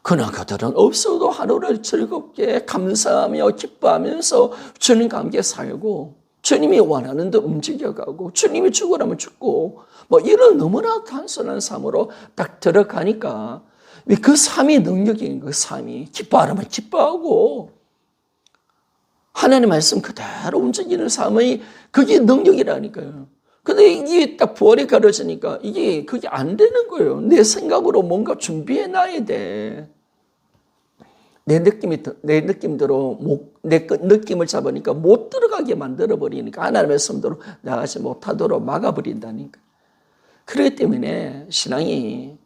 그러나 그들은 없어도 하루를 즐겁게 감사하며 기뻐하면서 주님과 함께 살고 주님이 원하는 데 움직여가고 주님이 죽으라면 죽고 이런 너무나 단순한 삶으로 딱 들어가니까 그 삶이 능력인 그 삶이 기뻐하라면 기뻐하고 하나님의 말씀 그대로 움직이는 삶이 그게 능력이라니까요. 근데 이게 딱 부활이 가려지니까 그게 안 되는 거예요. 내 생각으로 뭔가 준비해 놔야 돼. 내 느낌대로 내 느낌을 잡으니까 못 들어가게 만들어 버리니까 하나님의 말씀대로 나가지 못하도록 막아버린다니까. 그렇기 때문에 신앙이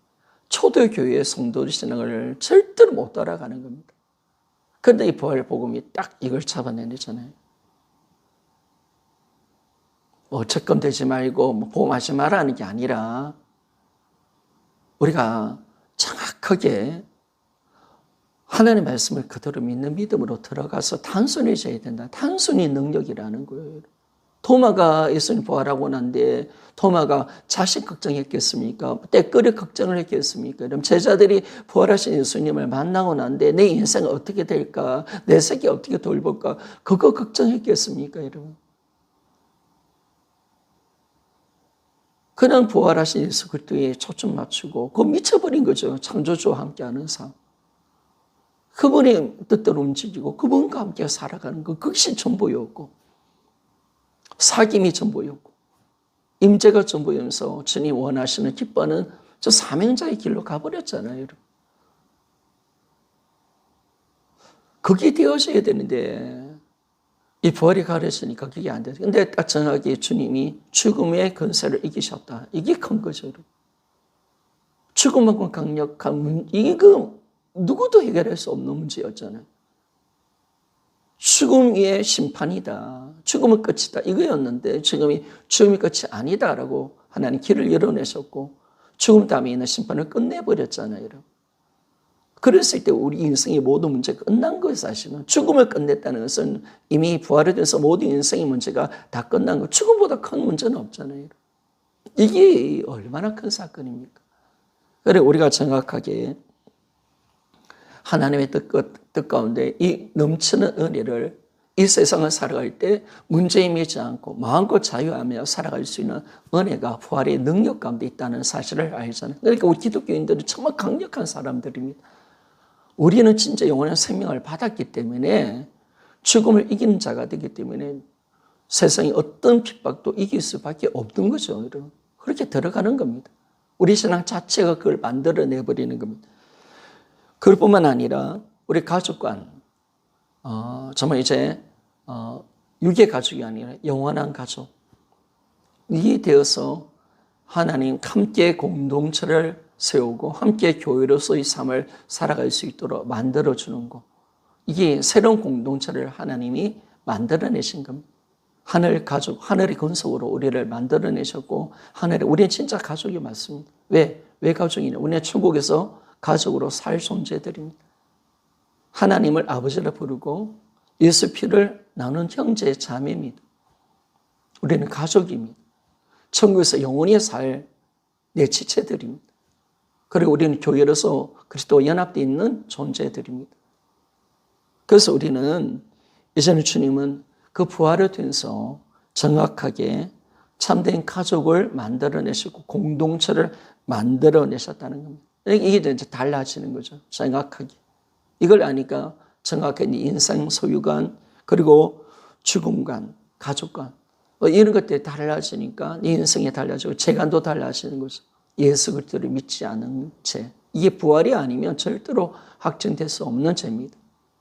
초대교회의 성도의 신앙을 절대로 못 따라가는 겁니다. 그런데 이 부활 복음이 딱 이걸 잡아내잖아요. 적금되지 말고 보험하지 말라는 게 아니라 우리가 정확하게 하나님의 말씀을 그대로 믿는 믿음으로 들어가서 단순해져야 된다. 단순히 능력이라는 거예요. 토마가 예수님 부활하고 난데 토마가 자식 걱정했겠습니까? 때거리 걱정을 했겠습니까? 그럼 제자들이 부활하신 예수님을 만나고 난데 내 인생은 어떻게 될까? 내 새끼 어떻게 돌볼까? 그거 걱정했겠습니까, 여러분? 그냥 부활하신 예수 그리스도에 초점 맞추고 그거 미쳐버린 거죠. 창조주와 함께하는 삶. 그분의 뜻대로 움직이고 그분과 함께 살아가는 것, 그것이 전부였고 사귐이 전부였고 임재가 전부면서 주님 원하시는 기뻐하는 저 사명자의 길로 가버렸잖아요. 여러분. 그게 되어져야 되는데 이 부활이 가려지니까 그게 안 돼요. 근데 딱 정확하게 주님이 죽음의 권세를 이기셨다. 이게 큰 거죠. 여러분. 죽음만큼 강력한 이거 누구도 해결할 수 없는 문제였잖아요. 죽음의 심판이다. 죽음은 끝이다. 이거였는데 죽음이 끝이 아니다라고 하나님 길을 열어내셨고 죽음 다음에 있는 심판을 끝내버렸잖아요. 그랬을 때 우리 인생의 모든 문제가 끝난 거예요. 사실은. 죽음을 끝냈다는 것은 이미 부활에 대해서 모든 인생의 문제가 다 끝난 거. 죽음보다 큰 문제는 없잖아요. 이게 얼마나 큰 사건입니까? 그래 우리가 정확하게 하나님의 뜻 가운데 이 넘치는 은혜를 이 세상을 살아갈 때 문제에 미지 않고 마음껏 자유하며 살아갈 수 있는 은혜가 부활의 능력 가운데 있다는 사실을 알잖아요. 그러니까 우리 기독교인들은 정말 강력한 사람들입니다. 우리는 진짜 영원한 생명을 받았기 때문에 죽음을 이기는 자가 되기 때문에 세상의 어떤 핍박도 이길 수밖에 없는 거죠. 그렇게 들어가는 겁니다. 우리 신앙 자체가 그걸 만들어내버리는 겁니다. 그뿐만 아니라 우리 가족 간, 정말 이제 육의 가족이 아니라 영원한 가족이 되어서 하나님 함께 공동체를 세우고 함께 교회로서의 삶을 살아갈 수 있도록 만들어주는 것. 이게 새로운 공동체를 하나님이 만들어내신 겁니다. 하늘 가족, 하늘의 근속으로 우리를 만들어내셨고, 우리는 진짜 가족이 맞습니다. 왜 가족이냐? 우리는 천국에서 가족으로 살 존재들입니다. 하나님을 아버지라 부르고 예수 피를 나눈 형제 자매입니다. 우리는 가족입니다. 천국에서 영원히 살 내 지체들입니다. 그리고 우리는 교회로서 그리스도와 연합되어 있는 존재들입니다. 그래서 우리는 이제는 주님은 그 부활을 통해서 정확하게 참된 가족을 만들어내시고 공동체를 만들어내셨다는 겁니다. 이게 이제 달라지는 거죠. 정확하게. 이걸 아니까 정확하게 인생 소유관, 그리고 죽음관, 가족관, 이런 것들이 달라지니까 네 인생이 달라지고 재간도 달라지는 거죠. 예수 그리스도를 믿지 않은 죄. 이게 부활이 아니면 절대로 확정될 수 없는 죄입니다.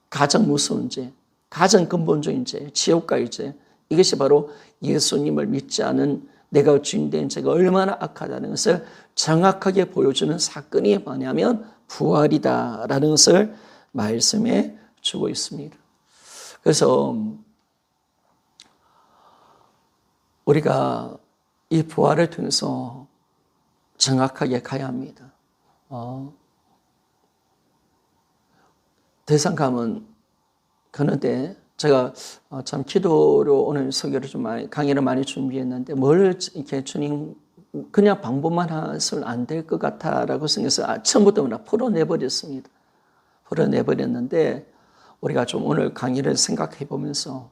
가장 무서운 죄, 가장 근본적인 죄, 지옥과의 죄. 이것이 바로 예수님을 믿지 않은 내가 주인된 죄가 얼마나 악하다는 것을 정확하게 보여주는 사건이 뭐냐면 부활이다라는 것을 말씀해 주고 있습니다. 그래서 우리가 이 부활을 통해서 정확하게 가야 합니다. 대상감은 그런데 제가 참 기도로 오늘 설교를 좀 강의를 많이 준비했는데 뭘 이렇게 주님 그냥 방법만 해서는 안 될 것 같아라고 생각해서 처음부터 풀어내버렸습니다. 풀어내버렸는데 우리가 좀 오늘 강의를 생각해 보면서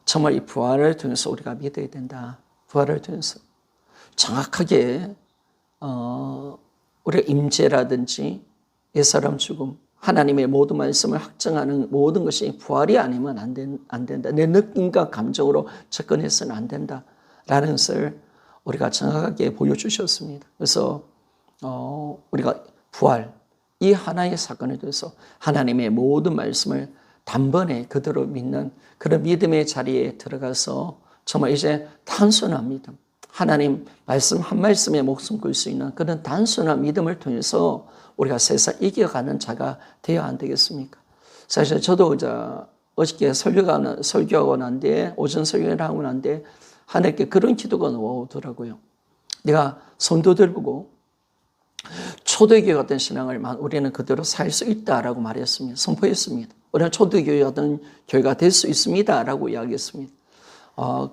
정말 이 부활을 통해서 우리가 믿어야 된다. 부활을 통해서 정확하게 우리가 임재라든지 옛사람 죽음, 하나님의 모든 말씀을 확정하는 모든 것이 부활이 아니면 안 된다. 내 느낌과 감정으로 접근해서는 안 된다라는 것을 우리가 정확하게 보여주셨습니다. 그래서 우리가 부활, 이 하나의 사건에 대해서 하나님의 모든 말씀을 단번에 그대로 믿는 그런 믿음의 자리에 들어가서 정말 이제 단순한 믿음, 하나님 말씀 한 말씀에 목숨 걸 수 있는 그런 단순한 믿음을 통해서 우리가 세상 이겨가는 자가 되어야 안 되겠습니까? 사실 저도 이제 어저께 설교하고 난 뒤에 오전 설교를 하고 난 뒤에 하나님께 그런 기도가 나오더라고요. 내가 손도 들고 초대교회 같은 신앙을 우리는 그대로 살 수 있다라고 말했습니다. 선포했습니다. 우리는 초대교회 같은 교회가 될 수 있습니다라고 이야기했습니다.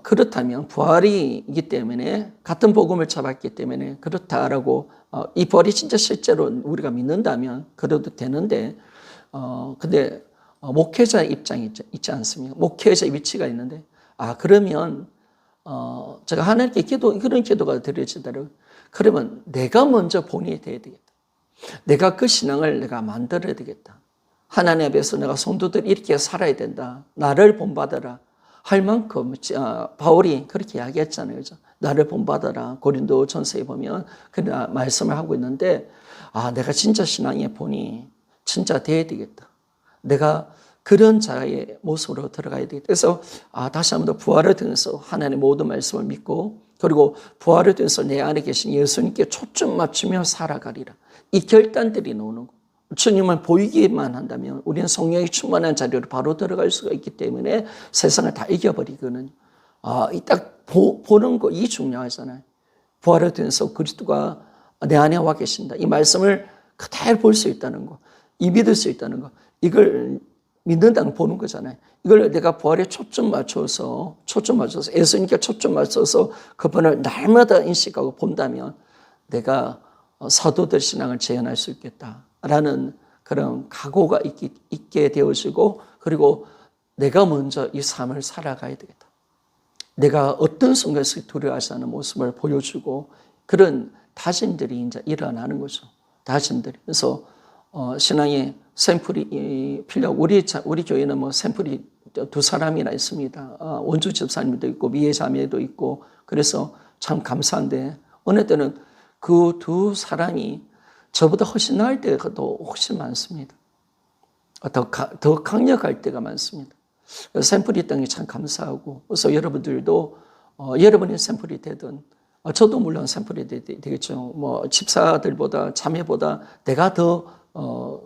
그렇다면 부활이기 때문에 같은 복음을 잡았기 때문에 그렇다라고 이 부활이 진짜 실제로 우리가 믿는다면 그래도 되는데 근데 목회자 입장이 있지 않습니까? 목회자의 위치가 있는데 그러면 제가 하나님께 그런 기도가 드려지더라고요. 그러면 내가 먼저 본이 돼야 되겠다. 내가 그 신앙을 내가 만들어야 되겠다. 하나님 앞에서 내가 성도들 이렇게 살아야 된다. 나를 본받아라. 할 만큼 바울이 그렇게 이야기했잖아요. 그죠? 나를 본받아라. 고린도 전서에 보면 그 말씀을 하고 있는데 내가 진짜 신앙의 본이 진짜 돼야 되겠다. 내가 그런 자의 모습으로 들어가야 되겠다. 그래서 다시 한 번 더 부활을 통해서 하나님의 모든 말씀을 믿고 그리고 부활을 통해서 내 안에 계신 예수님께 초점 맞추며 살아가리라. 이 결단들이 나오는 거. 주님을 보이기만 한다면 우리는 성령이 충만한 자리로 바로 들어갈 수가 있기 때문에 세상을 다 이겨버리거든요. 딱 보는 거, 이 중요하잖아요. 부활을 통해서 그리스도가 내 안에 와 계신다. 이 말씀을 그대로 볼 수 있다는 거, 이 믿을 수 있다는 거, 이걸 믿는다는 보는 거잖아요. 이걸 내가 부활에 초점 맞춰서 예수님께 초점 맞춰서 그분을 날마다 인식하고 본다면 내가 사도들 신앙을 재현할 수 있겠다라는 그런 각오가 있게 되어지고 그리고 내가 먼저 이 삶을 살아가야 되겠다. 내가 어떤 순간에서 두려워하지 않는 모습을 보여주고 그런 다짐들이 이제 일어나는 거죠. 다짐들이. 그래서 신앙의 샘플이 필요하고 우리 교회는 뭐 샘플이 두 사람이나 있습니다. 원주 집사님도 있고 미애 자매도 있고 그래서 참 감사한데 어느 때는 그 두 사람이 저보다 훨씬 나을 때가 더 훨씬 많습니다. 더 강력할 때가 많습니다. 샘플이 있다는 게 참 감사하고, 그래서 여러분들도 여러분이 샘플이 되든, 저도 물론 샘플이 되겠죠. 뭐 집사들보다 자매보다 내가 더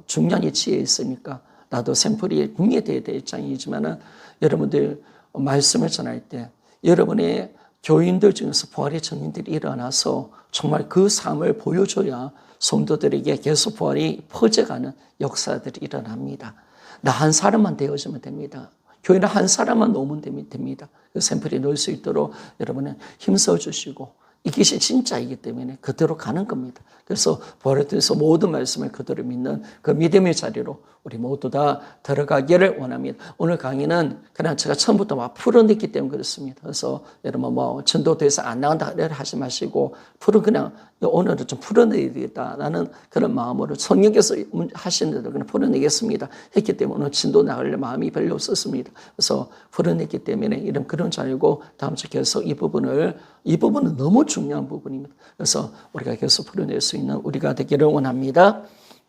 중요한 위치에 있으니까 나도 샘플이 분명히 돼야 될 입장이지만은, 여러분들 말씀을 전할 때 여러분의 교인들 중에서 부활의 증인들이 일어나서 정말 그 삶을 보여줘야 성도들에게 계속 부활이 퍼져가는 역사들이 일어납니다. 나 한 사람만 되어주면 됩니다. 교회는 한 사람만 놓으면 됩니다. 그 샘플이 놓을 수 있도록 여러분은 힘써 주시고, 이것이 진짜이기 때문에 그대로 가는 겁니다. 그래서 부활에 대해서 모든 말씀을 그대로 믿는 그 믿음의 자리로 우리 모두 다 들어가기를 원합니다. 오늘 강의는 그냥 제가 처음부터 막 풀어냈기 때문에 그렇습니다. 그래서 여러분 뭐 전도돼서 안 나간다 하지 마시고, 그냥 오늘은 좀 풀어내야겠다라는 그런 마음으로 성령께서 하시는 대로 그냥 풀어내겠습니다 했기 때문에 오늘 진도 나갈 마음이 별로 없었습니다. 그래서 풀어냈기 때문에 이런 그런 자리고, 다음 주 계속 이 부분은 너무 중요한 부분입니다. 그래서 우리가 계속 풀어낼 수 있는 우리가 되기를 원합니다.